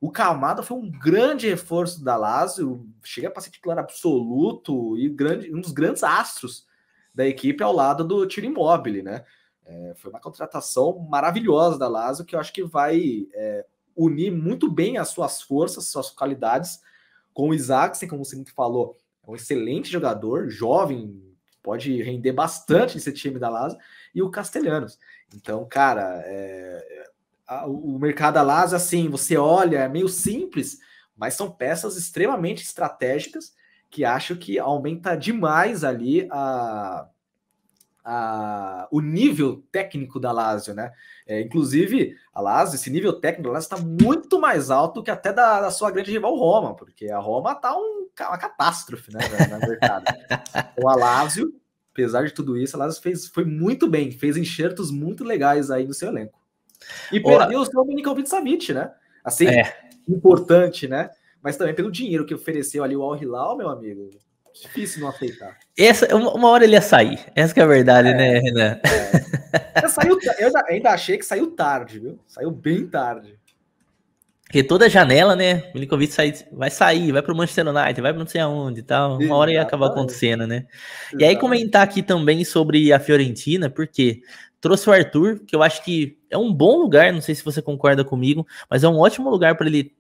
O Kamada foi um grande reforço da Lazio, chega para ser titular absoluto e um dos grandes astros da equipe ao lado do Tiro Immobile, né? Foi uma contratação maravilhosa da Lazio, que eu acho que vai unir muito bem as suas forças, suas qualidades, com o Isaksen, como você muito falou, é um excelente jogador, jovem, pode render bastante esse time da Lazio, e o Castellanos. Então, cara, o mercado da Lazio, assim, você olha, é meio simples, mas são peças extremamente estratégicas que acho que aumenta demais ali o nível técnico da Lazio, né? Inclusive, a Lazio, esse nível técnico da Lazio está muito mais alto que até da sua grande rival Roma, porque a Roma está uma catástrofe, né, no mercado. Então, a Lazio, apesar de tudo isso, a Lazio foi muito bem, fez enxertos muito legais aí no seu elenco. E perdeu o seu Milinkovic-Savic, né? Assim, importante, né? Mas também pelo dinheiro que ofereceu ali o Al Hilal, meu amigo. Difícil não aceitar. Uma hora ele ia sair. Essa que é a verdade, né, Renan? Eu ainda achei que saiu tarde, viu? Saiu bem tarde. Porque toda janela, né? O Milinkovic vai sair, vai pro Manchester United, vai pra não sei aonde e tal. Uma hora ia acabar acontecendo, né? Exatamente. E aí comentar aqui também sobre a Fiorentina, porque trouxe o Arthur, que eu acho que é um bom lugar, não sei se você concorda comigo, mas é um ótimo lugar para ele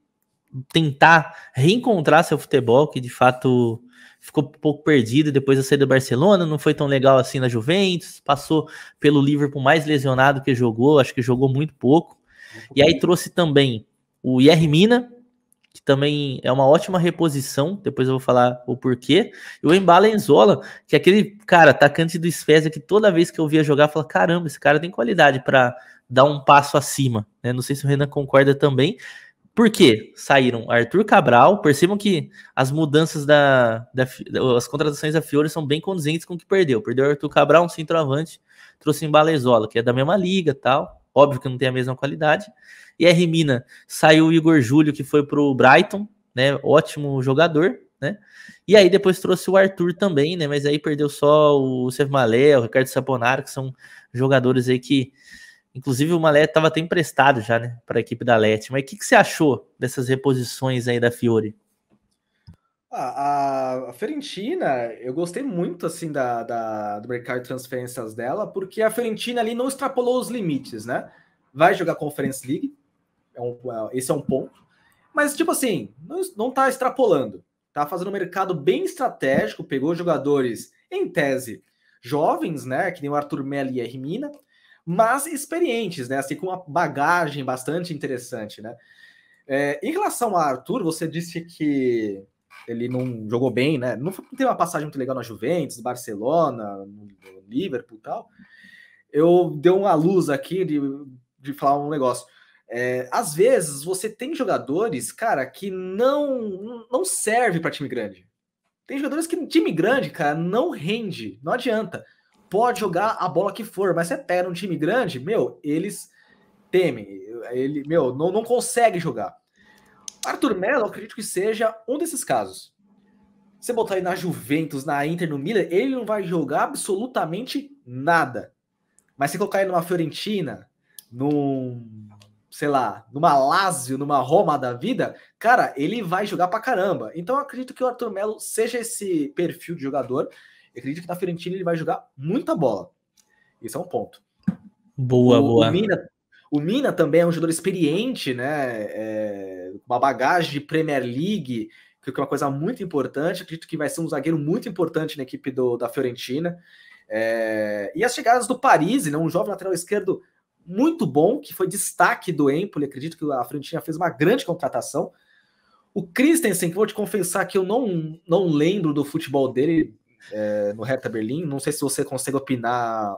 tentar reencontrar seu futebol, que de fato ficou um pouco perdido depois da saída do Barcelona, não foi tão legal assim na Juventus, passou pelo Liverpool mais lesionado que jogou, acho que jogou muito pouco. E aí trouxe também o Yerry Mina, que também é uma ótima reposição, depois eu vou falar o porquê, e o Embala Enzola, que é aquele cara, atacante do Spezia, que toda vez que eu via jogar, eu falava, caramba, esse cara tem qualidade para dar um passo acima, né? Não sei se o Renan concorda também. Por quê? Saíram Arthur Cabral, percebam que as mudanças as contratações da Fiore são bem condizentes com o que perdeu. Perdeu Arthur Cabral, um centroavante, trouxe Embala Enzola, que é da mesma liga e tal, óbvio que não tem a mesma qualidade. E a Mina, saiu o Igor Júlio, que foi pro Brighton, né? Ótimo jogador. né? E aí depois trouxe o Arthur também, né? Mas aí perdeu só o Cef Malé, o Ricardo Saponara, que são jogadores aí que, inclusive o Malé estava até emprestado já, né? Para a equipe da Leti. Mas o que você achou dessas reposições aí da Fiore? A Fiorentina, eu gostei muito assim do mercado de transferências dela, porque a Fiorentina ali não extrapolou os limites, né? Vai jogar Conference League, esse é um ponto. Mas, tipo assim, não tá extrapolando. Tá fazendo um mercado bem estratégico, pegou jogadores, em tese, jovens, né? Que nem o Arthur Melo e a Hermina, mas experientes, né? Assim, com uma bagagem bastante interessante, né? Em relação ao Arthur, você disse que ele não jogou bem, né? Não teve uma passagem muito legal na Juventus, Barcelona, no Liverpool e tal. Eu dei uma luz aqui de falar um negócio. Às vezes você tem jogadores, cara, que não serve para time grande. Tem jogadores que time grande, cara, não rende, não adianta. Pode jogar a bola que for, mas você pega um time grande, meu, eles temem. Ele, meu, não consegue jogar. Arthur Melo, eu acredito que seja um desses casos. Você botar ele na Juventus, na Inter, no Milan, ele não vai jogar absolutamente nada. Mas se colocar ele numa Fiorentina, sei lá, numa Lazio, numa Roma da vida, cara, ele vai jogar pra caramba. Então eu acredito que o Arthur Melo seja esse perfil de jogador. Eu acredito que na Fiorentina ele vai jogar muita bola. Esse é um ponto. Boa, boa. O Mina também é um jogador experiente, né? Uma bagagem de Premier League, que é uma coisa muito importante. Acredito que vai ser um zagueiro muito importante na equipe da Fiorentina. E as chegadas do Parisi, né? Um jovem lateral esquerdo muito bom, que foi destaque do Empoli. Acredito que a Fiorentina fez uma grande contratação. O Christensen, que vou te confessar que eu não lembro do futebol dele no Hertha Berlim. Não sei se você consegue opinar.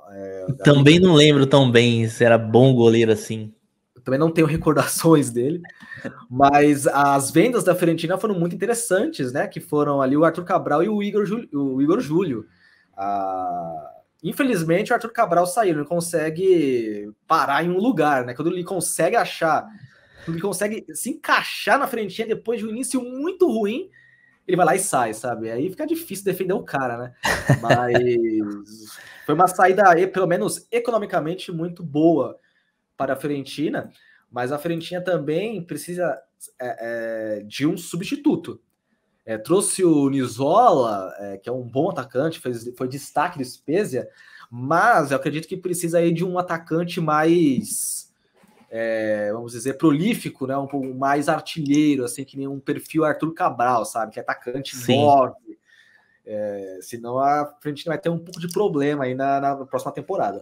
Também não lembro tão bem se era bom goleiro assim. Eu também não tenho recordações dele. Mas as vendas da Fiorentina foram muito interessantes, né? Que foram ali o Arthur Cabral e o Igor Júlio. Infelizmente, o Arthur Cabral saiu, não consegue parar em um lugar, né? Quando ele consegue quando ele consegue se encaixar na Fiorentina depois de um início muito ruim, ele vai lá e sai, sabe? Aí fica difícil defender o cara, né? Mas foi uma saída, pelo menos economicamente, muito boa para a Fiorentina, mas a Fiorentina também precisa de um substituto. Trouxe o Nizola, que é um bom atacante, foi destaque do Spezia, mas eu acredito que precisa aí de um atacante mais, vamos dizer, prolífico, né? Um pouco mais artilheiro, assim, que nem um perfil Arthur Cabral, sabe? Que é atacante morre. Senão a Fiorentina vai ter um pouco de problema aí na próxima temporada.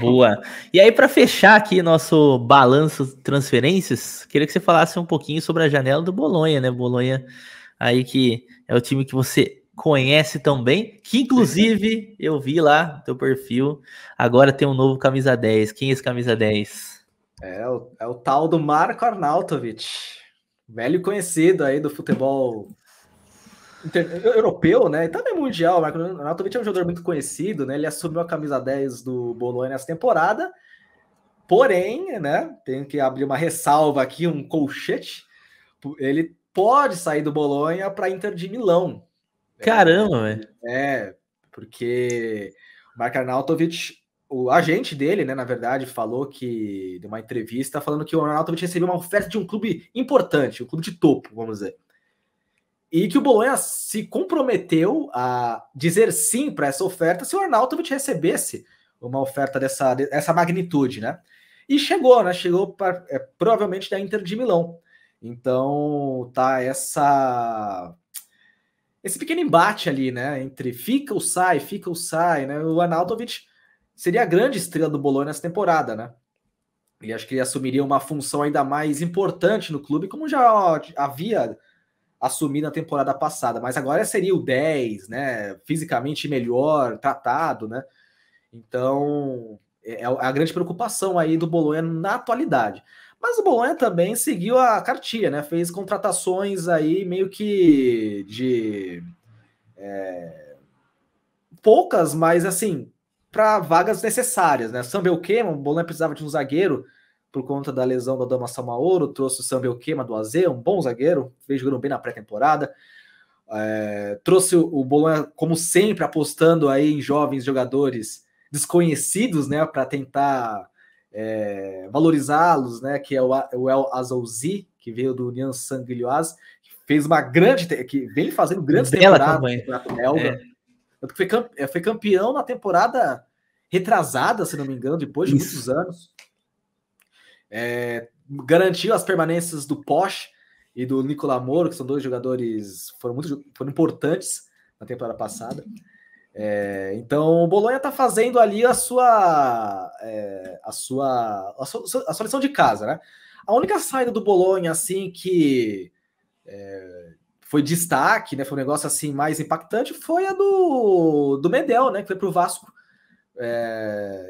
Boa. E aí, para fechar aqui nosso balanço de transferências, queria que você falasse um pouquinho sobre a janela do Bolonha, né? Bolonha aí que é o time que você conhece tão bem, que inclusive eu vi lá no teu perfil, agora tem um novo camisa 10. Quem é esse camisa 10? É o tal do Marko Arnautovic, velho conhecido aí do futebol europeu, né? E também mundial. O Marko Arnautovic é um jogador muito conhecido, né? Ele assumiu a camisa 10 do Bolonha nessa temporada. Porém, né? Tenho que abrir uma ressalva aqui, um colchete. Ele pode sair do Bolonha para Inter de Milão. Caramba, velho. Porque o Marko Arnautovic, o agente dele, né, na verdade, falou que, de uma entrevista, falando que o Arnautovic recebeu uma oferta de um clube importante, um clube de topo, vamos dizer. E que o Bolonha se comprometeu a dizer sim para essa oferta se o Arnautovic recebesse uma oferta dessa magnitude, né? E chegou, né? Chegou provavelmente da Inter de Milão. Então tá esse pequeno embate ali, né? Entre fica ou sai, né? O Arnautovic seria a grande estrela do Bolonha nessa temporada, né? E acho que ele assumiria uma função ainda mais importante no clube, como já havia assumido na temporada passada, mas agora seria o 10, né? Fisicamente melhor, tratado, né? Então, é a grande preocupação aí do Bolonha na atualidade. Mas o Bolonha também seguiu a cartilha, né? Fez contratações aí meio que de mas assim, para vagas necessárias, né? Sambel Kema, o Bolonha precisava de um zagueiro, por conta da lesão do Adama Samaoro, trouxe o Samuel Quema do AZ, um bom zagueiro, veio jogando bem na pré-temporada. Trouxe o Bolonha, como sempre, apostando aí em jovens jogadores desconhecidos, né, para tentar valorizá-los, né, que é o El Azouzi, que veio do União Saint-Gilloise, que fez uma grande, que vem fazendo grandes temporadas no campeonato belga. Foi campeão na temporada retrasada, se não me engano, depois de muitos anos. Garantiu as permanências do Poch e do Nicolas Moro, que são dois jogadores foram importantes na temporada passada. Então o Bolonha está fazendo ali a sua lição de casa, né? A única saída do Bolonha assim que foi destaque, né? Foi um negócio assim mais impactante, foi a do Medel, né? Que foi para o Vasco.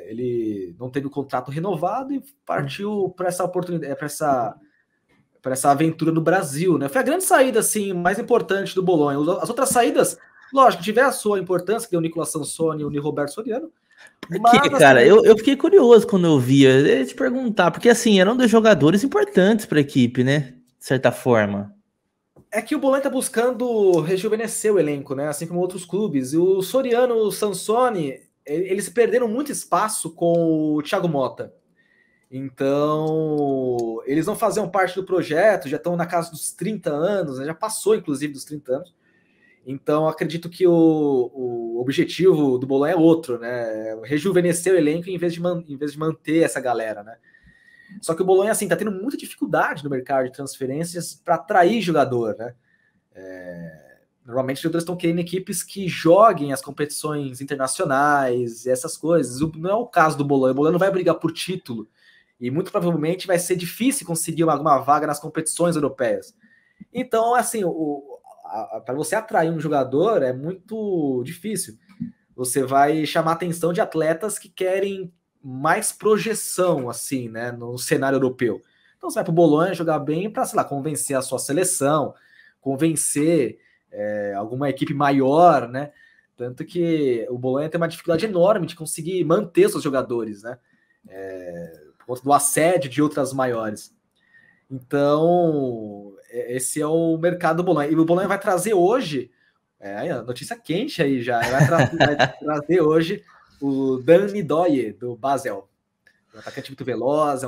Ele não teve o contrato renovado e partiu para essa oportunidade, para essa aventura no Brasil, né? Foi a grande saída assim mais importante do Bolonha. As outras saídas, lógico, tiver a sua importância, que deu o Nicolas Sansoni e o Roberto Soriano. Mas, cara, assim, eu fiquei curioso quando eu via. Eu ia te perguntar, porque assim, eram dois jogadores importantes para a equipe, né? De certa forma. É que o Bolonha tá buscando rejuvenescer o elenco, né? Assim como outros clubes. E o Soriano, o Sansoni, eles perderam muito espaço com o Thiago Motta. Então, eles não faziam parte do projeto, já estão na casa dos 30 anos, né? Já passou, inclusive, dos 30 anos. Então, acredito que o objetivo do Bolonha é outro, né? Rejuvenescer o elenco em vez de manter essa galera, né? Só que o Bolonha, assim, tá tendo muita dificuldade no mercado de transferências para atrair jogador, né? Normalmente os jogadores estão querendo equipes que joguem as competições internacionais e essas coisas. Não é o caso do Bolonha. O Bolonha não vai brigar por título e muito provavelmente vai ser difícil conseguir alguma vaga nas competições europeias. Então, assim, para você atrair um jogador é muito difícil. Você vai chamar a atenção de atletas que querem mais projeção, assim, né, no cenário europeu. Então você vai para o Bolonha jogar bem para, sei lá, convencer a sua seleção, convencer alguma equipe maior, né? Tanto que o Bolonha tem uma dificuldade enorme de conseguir manter seus jogadores, né? Por conta do assédio de outras maiores. Então, esse é o mercado do Bolonha. E o Bolonha vai trazer hoje, notícia quente aí já, vai trazer hoje o Dani Doye, do Basel. Um atacante muito veloz,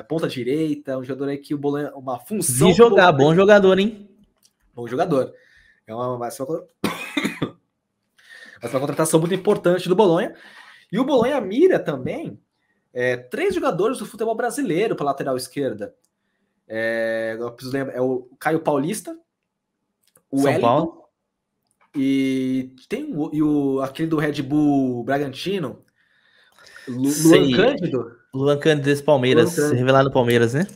ponta direita, um jogador aí que o Bolonha, uma função... Vi jogar, bom jogador, hein? Bom jogador. Vai ser uma contratação muito importante do Bolonha. E o Bolonha mira também 3 jogadores do futebol brasileiro para a lateral esquerda. Eu preciso lembrar, é o Caio Paulista, o São Wellington, Paulo. E tem aquele do Red Bull Bragantino, Luan Cândido. Luan Cândido desse Palmeiras, revelado no Palmeiras, né?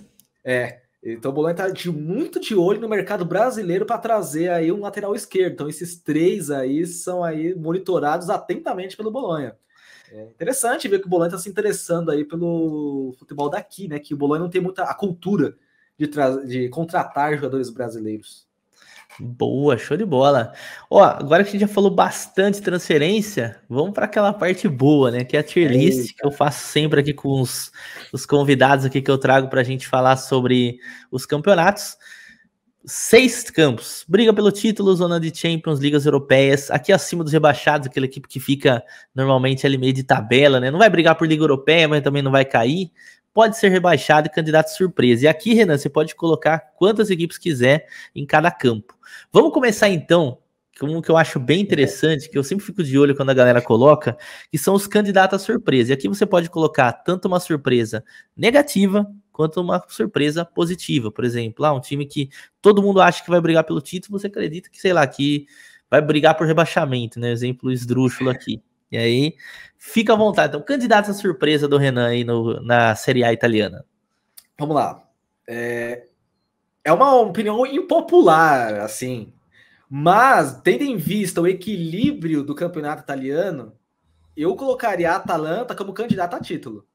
Então o Bolonha tá muito de olho no mercado brasileiro para trazer aí um lateral esquerdo. Então esses 3 aí são aí monitorados atentamente pelo Bolonha. É interessante ver que o Bolonha está se interessando aí pelo futebol daqui, né? Que o Bolonha não tem muita a cultura de contratar jogadores brasileiros. Boa, show de bola. Ó, agora que a gente já falou bastante transferência, vamos para aquela parte boa, né? Que é a tier list, que eu faço sempre aqui com os convidados aqui que eu trago para a gente falar sobre os campeonatos. 6 campos, briga pelo título, zona de Champions, ligas europeias, aqui acima dos rebaixados, aquela equipe que fica normalmente ali meio de tabela, né? Não vai brigar por liga europeia, mas também não vai cair. Pode ser rebaixado e candidato surpresa. E aqui, Renan, você pode colocar quantas equipes quiser em cada campo. Vamos começar então com um que eu acho bem interessante, que eu sempre fico de olho quando a galera coloca, que são os candidatos à surpresa. E aqui você pode colocar tanto uma surpresa negativa quanto uma surpresa positiva. Por exemplo, um time que todo mundo acha que vai brigar pelo título, você acredita que, sei lá, que vai brigar por rebaixamento, né? Exemplo esdrúxulo aqui. E aí, fica à vontade. Então, candidato à surpresa do Renan aí na Série A italiana. Vamos lá. É uma opinião impopular, assim. Mas, tendo em vista o equilíbrio do campeonato italiano, eu colocaria a Atalanta como candidata a título.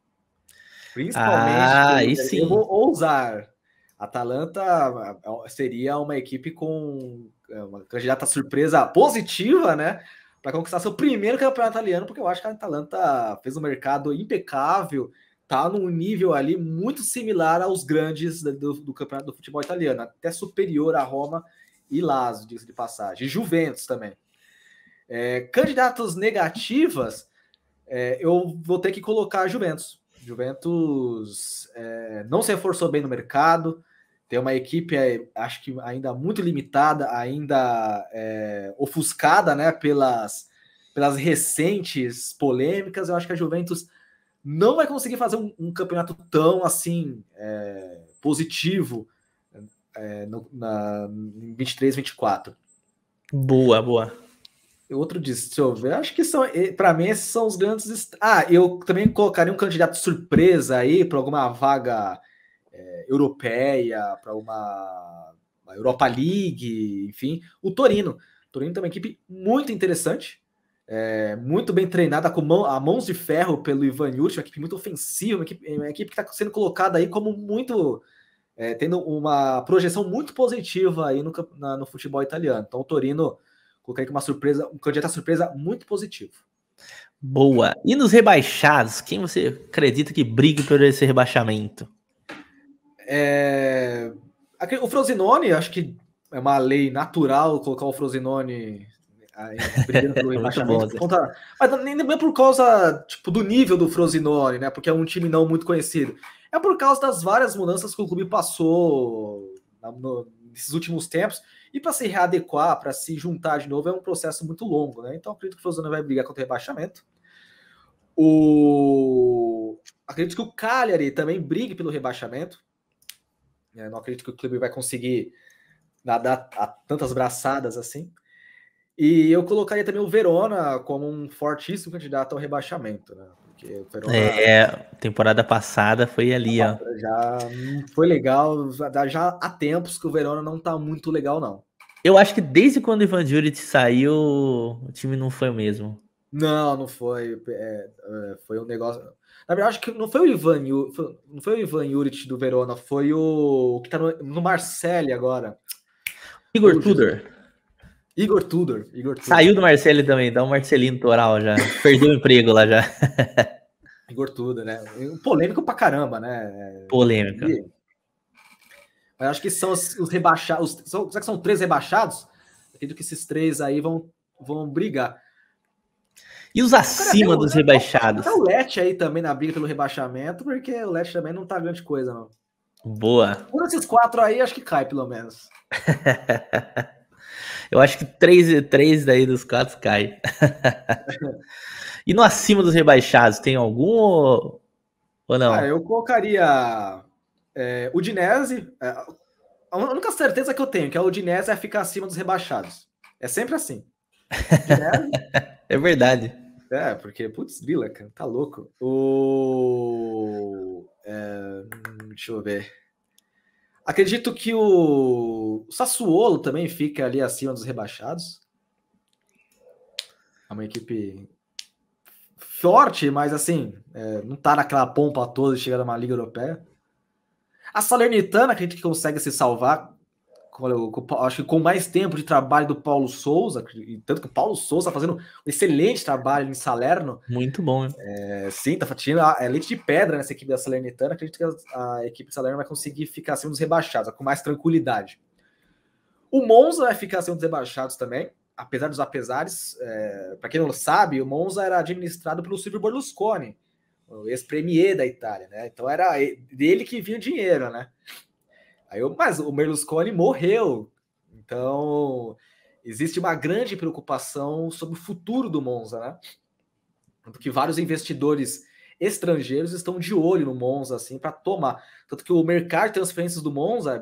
Principalmente, eu vou ousar. A Atalanta seria uma equipe com uma candidata à surpresa positiva, né? Para conquistar seu primeiro campeonato italiano, porque eu acho que a Atalanta fez um mercado impecável, tá num nível ali muito similar aos grandes do campeonato do futebol italiano, até superior a Roma e Lazio, diga-se de passagem, e Juventus também. Candidatos negativas, eu vou ter que colocar a Juventus. Juventus não se reforçou bem no mercado, tem uma equipe, acho que ainda muito limitada, ainda ofuscada, né, pelas recentes polêmicas. Eu acho que a Juventus não vai conseguir fazer um campeonato tão assim positivo em 23, 24. Boa. Outro disse, deixa eu ver, acho que são, para mim, esses são os grandes. Eu também colocaria um candidato surpresa aí para alguma vaga europeia, para uma Europa League, enfim, o Torino. O Torino tem uma equipe muito interessante, muito bem treinada, a mãos de ferro pelo Ivan Juric, uma equipe muito ofensiva, uma equipe que está sendo colocada aí como muito. Tendo uma projeção muito positiva aí no futebol italiano. Então, o Torino. Coloquei aqui uma surpresa, um candidato a surpresa muito positivo. Boa. E nos rebaixados, quem você acredita que brigue por esse rebaixamento? O Frosinone, acho que é uma lei natural colocar o Frosinone brigando pelo rebaixamento. Mas nem é por causa do nível do Frosinone, né? Porque é um time não muito conhecido. É por causa das várias mudanças que o clube passou nesses últimos tempos. E para se readequar, para se juntar de novo, é um processo muito longo, né? Então, acredito que o Frosinone vai brigar contra o rebaixamento. Acredito que o Cagliari também brigue pelo rebaixamento. Não acredito que o clube vai conseguir nadar a tantas braçadas assim. E eu colocaria também o Verona como um fortíssimo candidato ao rebaixamento, né? Porque o Verona... temporada passada foi ali, ó. Já não foi legal, já há tempos que o Verona não tá muito legal, não. Eu acho que desde quando o Ivan Juric saiu, o time não foi o mesmo. Não foi. Foi um negócio... Na verdade, acho que não foi o Ivan Juric do Verona, foi o que tá no Marseille agora. Igor Tudor. Igor Tudor. Saiu do Marseille também, dá um Marcelino Toral já. Perdeu o emprego lá já. Igor Tudor, né? Polêmico pra caramba, né? Polêmica. Mas acho que são os rebaixados. Será que são 3 rebaixados? Acredito que esses 3 aí vão brigar. E os acima dos rebaixados? Tá o Lecce aí também na briga pelo rebaixamento, porque o Lecce também não tá grande coisa, não. Boa. Por esses 4 aí, acho que cai, pelo menos. Eu acho que 3 daí dos 4 cai. E no acima dos rebaixados, tem algum ou não? Eu colocaria o Udinese. A única certeza que eu tenho que a Udinese é ficar acima dos rebaixados. É sempre assim. Udinese, é verdade. Porque, putz, Vila, cara, tá louco. Deixa eu ver. Acredito que o Sassuolo também fica ali acima dos rebaixados. É uma equipe forte, mas assim, não tá naquela pompa toda de chegar numa Liga Europeia. A Salernitana, acredito que consegue se salvar, acho que com mais tempo de trabalho do Paulo Souza, tanto que o Paulo Souza está fazendo um excelente trabalho em Salerno. Muito bom, hein? Sim, tá tirando leite de pedra nessa equipe da Salernitana. Acredito que a equipe de Salerno vai conseguir ficar acima dos rebaixados, com mais tranquilidade. O Monza vai ficar acima dos rebaixados também, apesar dos apesares. Para quem não sabe, o Monza era administrado pelo Silvio Berlusconi, o ex-premier da Itália, né? Então era dele que vinha o dinheiro, né? Mas o Berlusconi morreu, então existe uma grande preocupação sobre o futuro do Monza, né? Tanto que vários investidores estrangeiros estão de olho no Monza, assim, para tomar. Tanto que o mercado de transferências do Monza é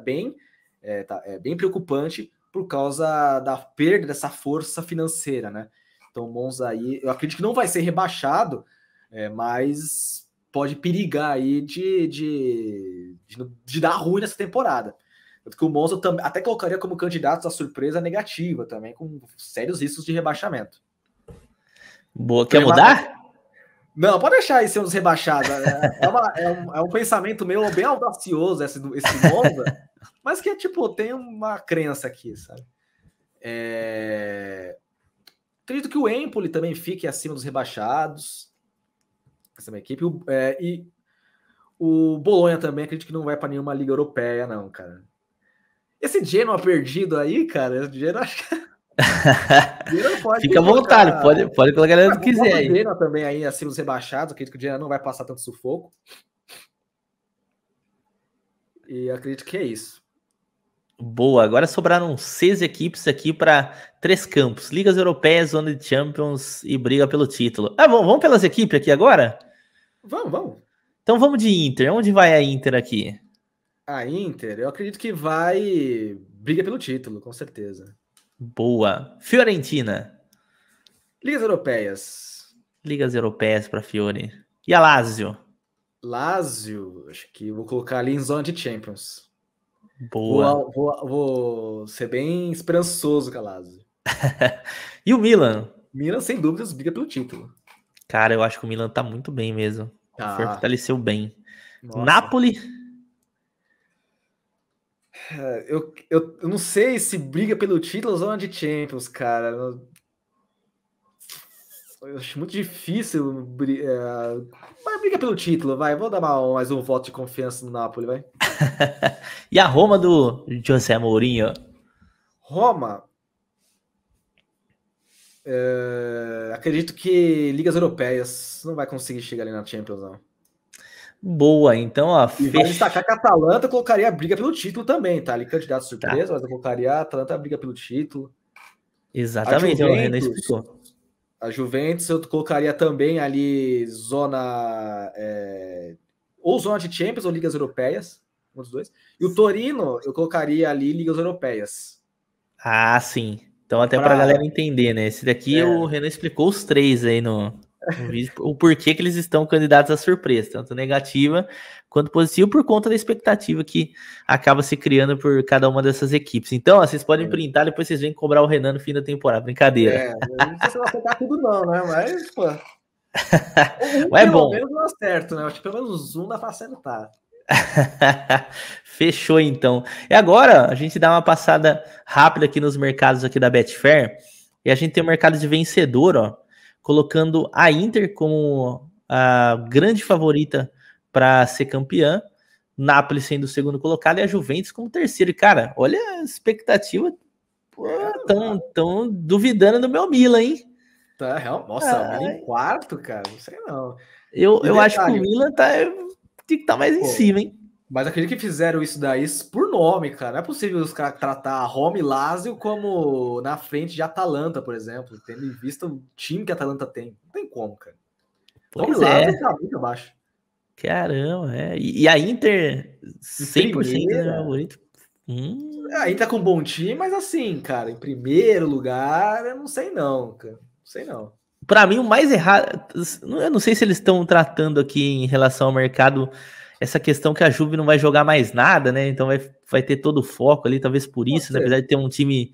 bem preocupante por causa da perda dessa força financeira, né? Então o Monza aí, eu acredito que não vai ser rebaixado, mas pode perigar aí de dar ruim nessa temporada. Tanto que o Monza até colocaria como candidato a surpresa negativa também, com sérios riscos de rebaixamento. Boa, quer mudar? Não, pode deixar aí ser um dos rebaixados. É um pensamento meu bem audacioso esse Monza, mas que tem uma crença aqui, sabe? Acredito que o Empoli também fique acima dos rebaixados. Essa é uma equipe. E O Bolonha também, acredito que não vai para nenhuma liga europeia, não, cara. Esse Genoa perdido aí, cara, o Genoa acho que... pode Fica à vontade, pode colocar a galera que quiser aí. O Genoa também aí, acima dos rebaixados, acredito que o Genoa não vai passar tanto sufoco. E acredito que é isso. Boa, agora sobraram 6 equipes aqui para 3 campos: Ligas Europeias, Zona de Champions e briga pelo título. Vamos pelas equipes aqui agora? Vamos. Então vamos de Inter. Onde vai a Inter aqui? A Inter, eu acredito que vai briga pelo título, com certeza. Boa. Fiorentina. Ligas Europeias para Fiore. E a Lazio? Lazio, acho que vou colocar ali em zona de Champions. Boa. Vou ser bem esperançoso com a Lazio. E o Milan? Milan, sem dúvidas, briga pelo título. Cara, eu acho que o Milan tá muito bem mesmo. Fortaleceu bem. Nossa. Napoli? Eu não sei se briga pelo título ou zona de Champions, cara. Eu acho muito difícil. Mas briga pelo título, vai. Vou dar mais um voto de confiança no Napoli, vai. E a Roma do José Mourinho? Roma. Acredito que ligas europeias não vai conseguir chegar ali na Champions, não. Boa, então, ó. E vai destacar que a Atalanta colocaria a briga pelo título também, tá? Ali candidato surpresa, mas eu colocaria a Atalanta a briga pelo título. Exatamente, o Renan explicou. A Juventus eu colocaria também ali zona... ou zona de Champions ou ligas europeias, um dos dois. E o Torino eu colocaria ali ligas europeias. Ah, sim. Então até pra galera entender, né? Esse daqui o Renan explicou os 3 aí no vídeo, o porquê que eles estão candidatos à surpresa, tanto negativa quanto positiva, por conta da expectativa que acaba se criando por cada uma dessas equipes. Então, ó, vocês podem printar, depois vocês vêm cobrar o Renan no fim da temporada. Brincadeira. Não sei se vai acertar tudo não, né? Mas, pô... é bom. Pelo menos não acerto, né? Acho que pelo menos um dá pra acertar. Fechou, então. E agora, a gente dá uma passada rápida aqui nos mercados aqui da Betfair, e a gente tem o mercado de vencedor, ó, colocando a Inter como a grande favorita para ser campeã, Napoli sendo o segundo colocado e a Juventus como terceiro. E, cara, olha a expectativa, tão duvidando do meu Milan, hein? Tá, nossa, o Milan em quarto, cara, não sei não. Eu acho que o Milan tem que estar mais em cima, hein? Mas acredito que fizeram isso daí por nome, cara. Não é possível os caras tratar a Roma e Lazio como na frente de Atalanta, por exemplo, tendo em vista o time que a Atalanta tem. Não tem como, cara. Pois Lazio tá muito abaixo. Caramba, E a Inter 100% né, favorito. A Inter tá com um bom time, mas assim, cara, em primeiro lugar, eu não sei não, cara. Não sei não. Para mim, o mais errado... Eu não sei se eles estão tratando aqui em relação ao mercado essa questão que a Juve não vai jogar mais nada, né? Então vai ter todo o foco ali, talvez por isso, né? Apesar de ter um time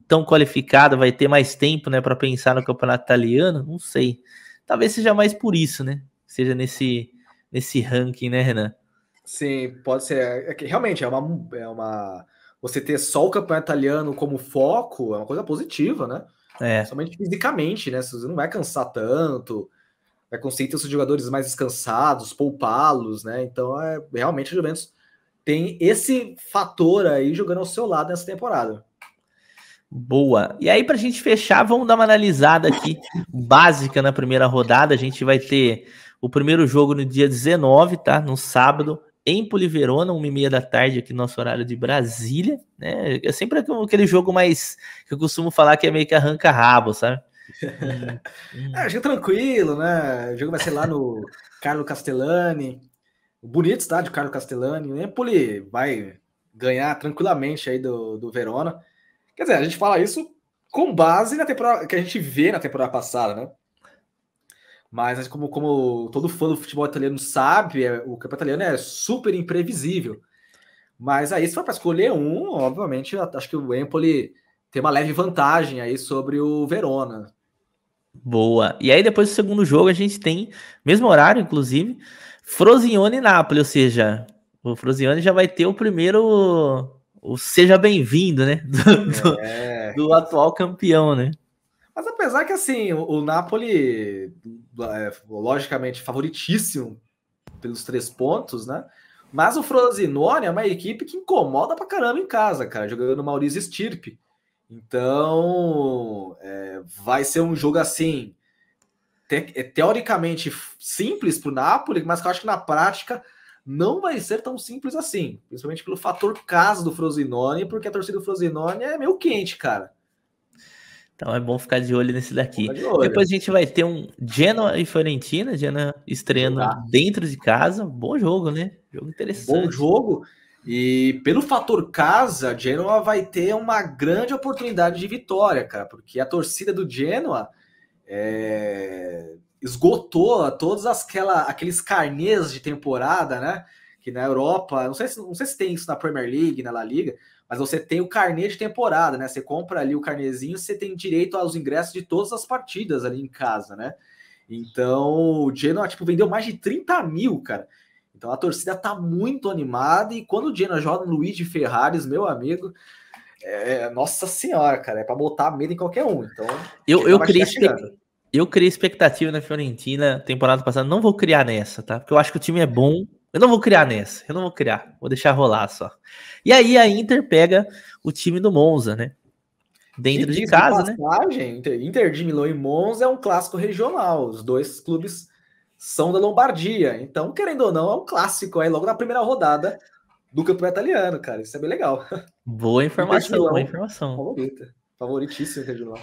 tão qualificado, vai ter mais tempo, né, para pensar no campeonato italiano, não sei. Talvez seja mais por isso, né? Seja nesse ranking, né, Renan? Sim, pode ser. Realmente é uma. Você ter só o campeonato italiano como foco é uma coisa positiva, né? Somente fisicamente, né? Você não vai cansar tanto. Vai conseguir ter os jogadores mais descansados, poupá-los, né? Então, realmente, o Juventus tem esse fator aí jogando ao seu lado nessa temporada. Boa. E aí, pra gente fechar, vamos dar uma analisada aqui básica na primeira rodada. A gente vai ter o primeiro jogo no dia 19, tá? No sábado, em Poliverona, 1h30 da tarde, aqui no nosso horário de Brasília, né? É sempre aquele jogo mais que eu costumo falar que é meio que arranca rabo, sabe? Jogo tranquilo, né? O jogo vai ser lá no Carlo Castellani. O bonito estádio Carlo Castellani. O Empoli vai ganhar tranquilamente aí do Verona. Quer dizer, a gente fala isso com base na temporada que a gente vê na temporada passada, né? Mas como todo fã do futebol italiano sabe, o campeonato italiano é super imprevisível. Mas aí, se for para escolher um, obviamente, eu acho que o Empoli tem uma leve vantagem aí sobre o Verona. Boa. E aí, depois do segundo jogo, a gente tem, mesmo horário, inclusive, Frosinone e Napoli, ou seja, o Frosinone já vai ter o primeiro, o seja bem-vindo, né? Do atual campeão, né? Mas apesar que, assim, o Napoli, logicamente, favoritíssimo pelos 3 pontos, né? Mas o Frosinone é uma equipe que incomoda pra caramba em casa, cara, jogando Maurício Stirpe. Então, vai ser um jogo assim, teoricamente simples pro Napoli, mas que eu acho que na prática não vai ser tão simples assim, principalmente pelo fator casa do Frosinone, porque a torcida do Frosinone é meio quente, cara. Então é bom ficar de olho nesse daqui. De olho. Depois a gente vai ter um Genoa e Fiorentina, Genoa estreando dentro de casa. Bom jogo, né? Jogo interessante. Bom jogo. E pelo fator casa, a Genoa vai ter uma grande oportunidade de vitória, cara, porque a torcida do Genoa esgotou todos aqueles carnês de temporada, né? Que na Europa, não sei se tem isso na Premier League, na La Liga, mas você tem o carnê de temporada, né? Você compra ali o carnezinho, você tem direito aos ingressos de todas as partidas ali em casa, né? Então, o Genoa, vendeu mais de 30 mil, cara. Então, a torcida tá muito animada e quando o Genoa joga no Luigi Ferraris, meu amigo, nossa senhora, cara, é pra botar medo em qualquer um. Então, eu criei expectativa na Fiorentina temporada passada. Não vou criar nessa, tá? Porque eu acho que o time é bom. Eu não vou criar nessa. Eu não vou criar. Vou deixar rolar só. E aí a Inter pega o time do Monza, né? Dentro de casa, né? Inter de Milão e Monza é um clássico regional. Os dois clubes são da Lombardia. Então, querendo ou não, é um clássico aí logo na primeira rodada do campeonato italiano, cara. Isso é bem legal. Boa informação, boa informação. Favoritíssimo Inter de Milão.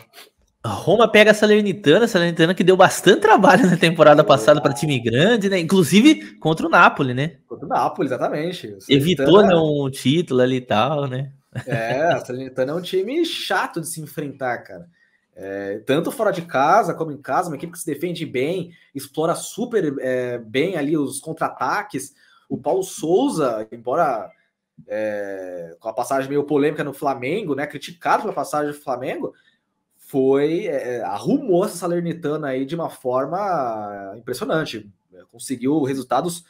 Roma pega a Salernitana que deu bastante trabalho na temporada passada para time grande, né? Inclusive contra o Napoli, né? Contra o Napoli, exatamente. Evitou um título ali e tal, né? A Salernitana é um time chato de se enfrentar, cara. Tanto fora de casa como em casa, uma equipe que se defende bem, explora super bem ali os contra-ataques. O Paulo Souza, embora com a passagem meio polêmica no Flamengo, né? Criticado pela passagem do Flamengo, arrumou essa Salernitana aí de uma forma impressionante. Conseguiu resultados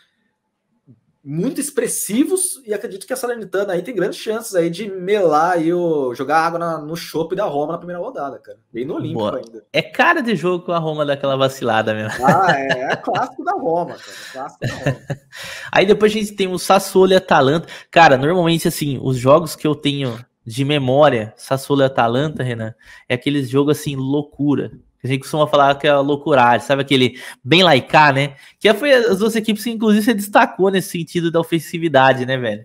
muito expressivos e acredito que a Salernitana aí tem grandes chances aí de melar e jogar água no chope da Roma na primeira rodada, cara. Bem no Olímpico ainda. É cara de jogo com a Roma daquela vacilada mesmo. É clássico da Roma, cara. Clássico da Roma. Aí depois a gente tem o Sassuolo e Atalanta. Cara, normalmente assim, os jogos que eu tenho de memória, Sassuolo e Atalanta, Renan, é aqueles jogos assim, loucura. A gente costuma falar que é loucuragem, sabe aquele bem laicar, né? Que foi as duas equipes que inclusive você destacou nesse sentido da ofensividade, né, velho?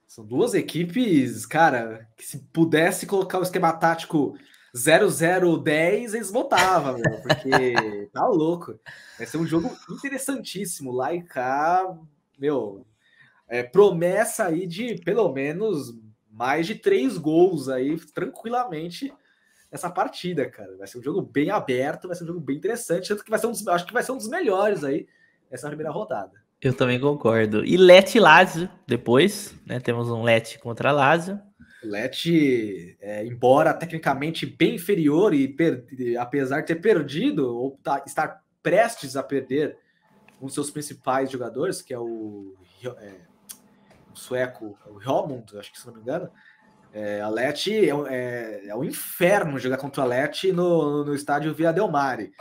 São duas equipes, cara, que se pudesse colocar o esquema tático 0-0-10, eles votavam, meu, porque tá louco. Vai ser um jogo interessantíssimo. Laicar, meu, promessa aí de pelo menos mais de 3 gols aí, tranquilamente, nessa partida, cara. Vai ser um jogo bem aberto, vai ser um jogo bem interessante, tanto que acho que vai ser um dos melhores aí nessa primeira rodada. Eu também concordo. E Lecce e Lazio, depois, né? Temos um Lecce contra Lazio. Lecce, embora tecnicamente bem inferior e apesar de ter perdido ou estar prestes a perder um dos seus principais jogadores, que é o sueco, o Hjolmund, acho que se não me engano, a Lecce é um inferno jogar contra a Lecce no estádio Via del Mare,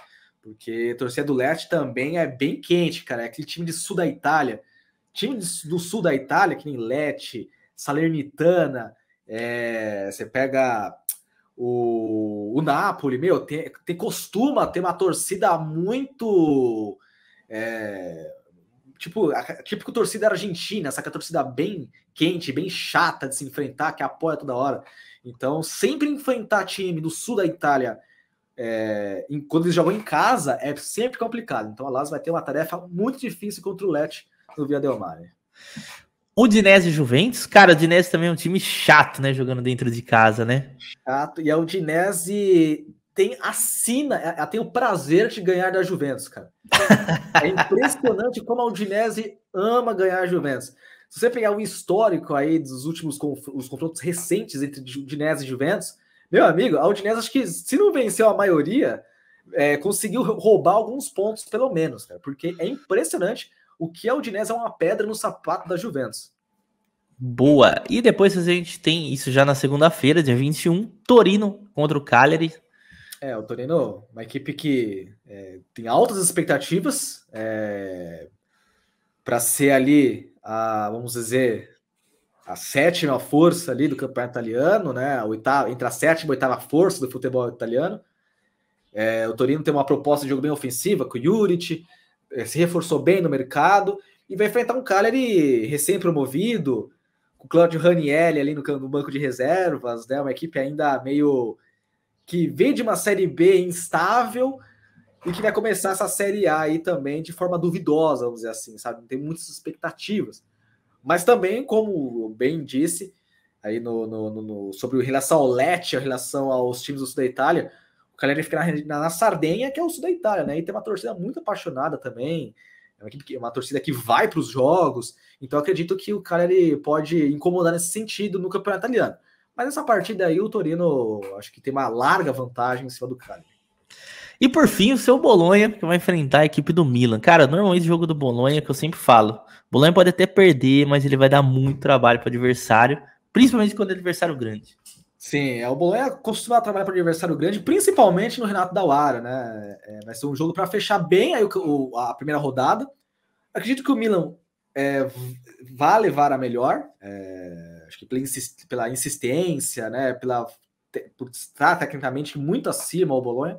porque a torcida do Lecce também é bem quente, cara. É aquele time de sul da Itália. Time do sul da Itália, que nem Lecce, Salernitana, você pega o Napoli, meu, costuma ter uma torcida muito... Tipo torcida argentina, essa torcida bem quente, bem chata de se enfrentar, que apoia toda hora. Então, sempre enfrentar time do sul da Itália quando eles jogam em casa é sempre complicado. Então, a Lazio vai ter uma tarefa muito difícil contra o Lecce no Via del Mare. O Udinese e Juventus, cara, o Udinese também é um time chato, né, jogando dentro de casa, né? Chato, e a Udinese tem o prazer de ganhar da Juventus, cara. É impressionante como a Udinese ama ganhar a Juventus. Se você pegar o histórico aí dos últimos os confrontos recentes entre Udinese e Juventus, meu amigo, a Udinese acho que se não venceu a maioria, conseguiu roubar alguns pontos pelo menos, cara, porque é impressionante o que a Udinese é uma pedra no sapato da Juventus. Boa. E depois a gente tem isso já na segunda-feira, dia 21, Torino contra o Cagliari. O Torino, uma equipe que tem altas expectativas, para ser ali, vamos dizer, a sétima força ali do campeonato italiano, né? Entre a sétima e a oitava força do futebol italiano. O Torino tem uma proposta de jogo bem ofensiva com o Juric, se reforçou bem no mercado e vai enfrentar um Cagliari recém-promovido, com o Claudio Ranieri ali no banco de reservas, né? Uma equipe ainda meio que vem de uma Série B instável e que vai começar essa Série A aí também de forma duvidosa, vamos dizer assim, sabe? Não tem muitas expectativas. Mas também, como bem disse, aí sobre relação ao Lecce, a relação aos times do sul da Itália, o Cagliari fica na Sardenha, que é o sul da Itália, né? E tem uma torcida muito apaixonada também, uma torcida que vai para os jogos, então acredito que o Cagliari pode incomodar nesse sentido no campeonato italiano. Mas essa partida aí, o Torino, acho que tem uma larga vantagem em cima do Cagliari. E por fim, o seu Bolonha, que vai enfrentar a equipe do Milan. Cara, normalmente o jogo do Bolonha, que eu sempre falo, o Bolonha pode até perder, mas ele vai dar muito trabalho para o adversário, principalmente quando é adversário grande. Sim, o Bolonha costuma trabalhar para o adversário grande, principalmente no Renato Dawara, né? Vai ser um jogo para fechar bem aí a primeira rodada. Acredito que o Milan vai levar a melhor, acho que pela insistência, né? Por estar tecnicamente muito acima ao Bolonha.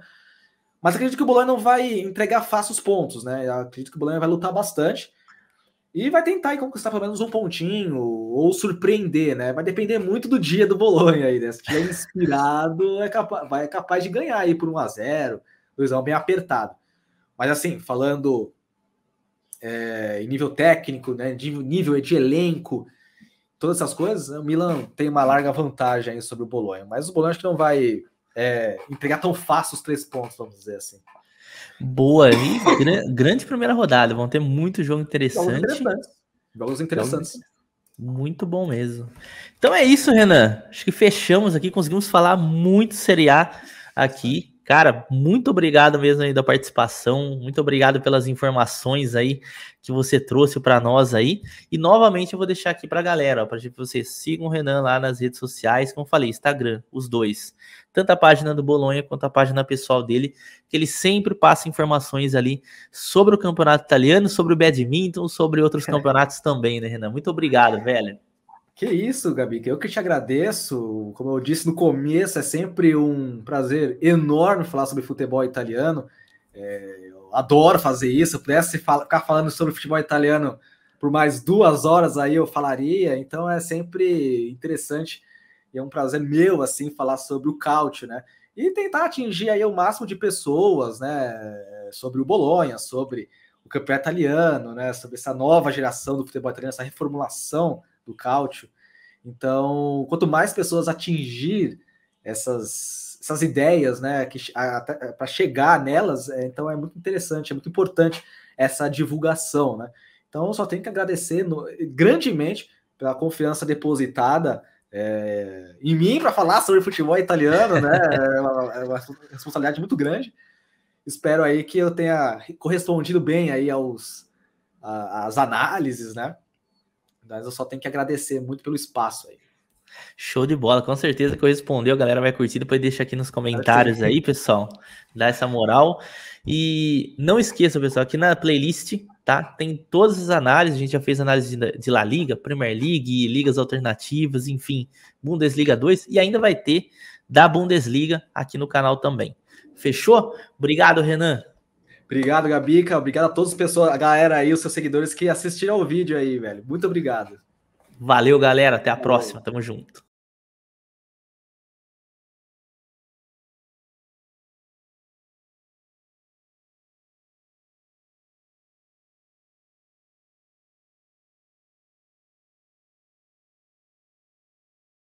Mas acredito que o Bolonha não vai entregar fácil os pontos, né? Eu acredito que o Bolonha vai lutar bastante e vai tentar conquistar pelo menos um pontinho ou surpreender, né? Vai depender muito do dia do Bolonha aí, né? Se estiver inspirado, é capaz de ganhar aí por 1-0, 2-1 bem apertado. Mas assim, falando em nível técnico, né? Nível de elenco, todas essas coisas, o Milan tem uma larga vantagem aí sobre o Bolonha. Mas o Bolonha acho que não vai entregar tão fácil os 3 pontos, vamos dizer assim. Boa, e grande primeira rodada, vão ter muito jogo interessante. Jogos interessantes. Muito bom mesmo. Então é isso, Renan. Acho que fechamos aqui, conseguimos falar muito Série A aqui. Cara, muito obrigado mesmo aí da participação, muito obrigado pelas informações aí que você trouxe para nós aí. E novamente eu vou deixar aqui para a galera, para que vocês sigam o Renan lá nas redes sociais, como eu falei, Instagram, os dois. Tanto a página do Bolonha quanto a página pessoal dele, que ele sempre passa informações ali sobre o campeonato italiano, sobre o badminton, sobre outros campeonatos também, né, Renan? Muito obrigado, velho. Que isso, Gabi, que eu que te agradeço. Como eu disse no começo, é sempre um prazer enorme falar sobre futebol italiano. Eu adoro fazer isso. Se eu pudesse ficar falando sobre futebol italiano por mais 2 horas aí, eu falaria. Então é sempre interessante e é um prazer meu, assim, falar sobre o Calcio, né? E tentar atingir aí o máximo de pessoas, né? Sobre o Bolonha, sobre o campeonato italiano, né? Sobre essa nova geração do futebol italiano, essa reformulação do Calcio. Então, quanto mais pessoas atingir essas ideias, né, para chegar nelas, então é muito interessante, é muito importante essa divulgação, né? Então, eu só tenho que agradecer grandemente pela confiança depositada em mim para falar sobre futebol italiano, né? É uma responsabilidade muito grande. Espero aí que eu tenha correspondido bem aí às análises, né? Mas eu só tenho que agradecer muito pelo espaço aí. Show de bola, com certeza correspondeu, a galera vai curtir, depois deixa aqui nos comentários aí, pessoal, dá essa moral. E não esqueça, pessoal, aqui na playlist, tá, tem todas as análises, a gente já fez análise de La Liga, Premier League, ligas alternativas, enfim, Bundesliga 2, e ainda vai ter da Bundesliga aqui no canal também. Fechou? Obrigado, Renan. Obrigado, Gabica. Obrigado a todas as pessoas, a galera aí, os seus seguidores que assistiram ao vídeo aí, velho. Muito obrigado. Valeu, galera. Até a próxima. Tamo junto.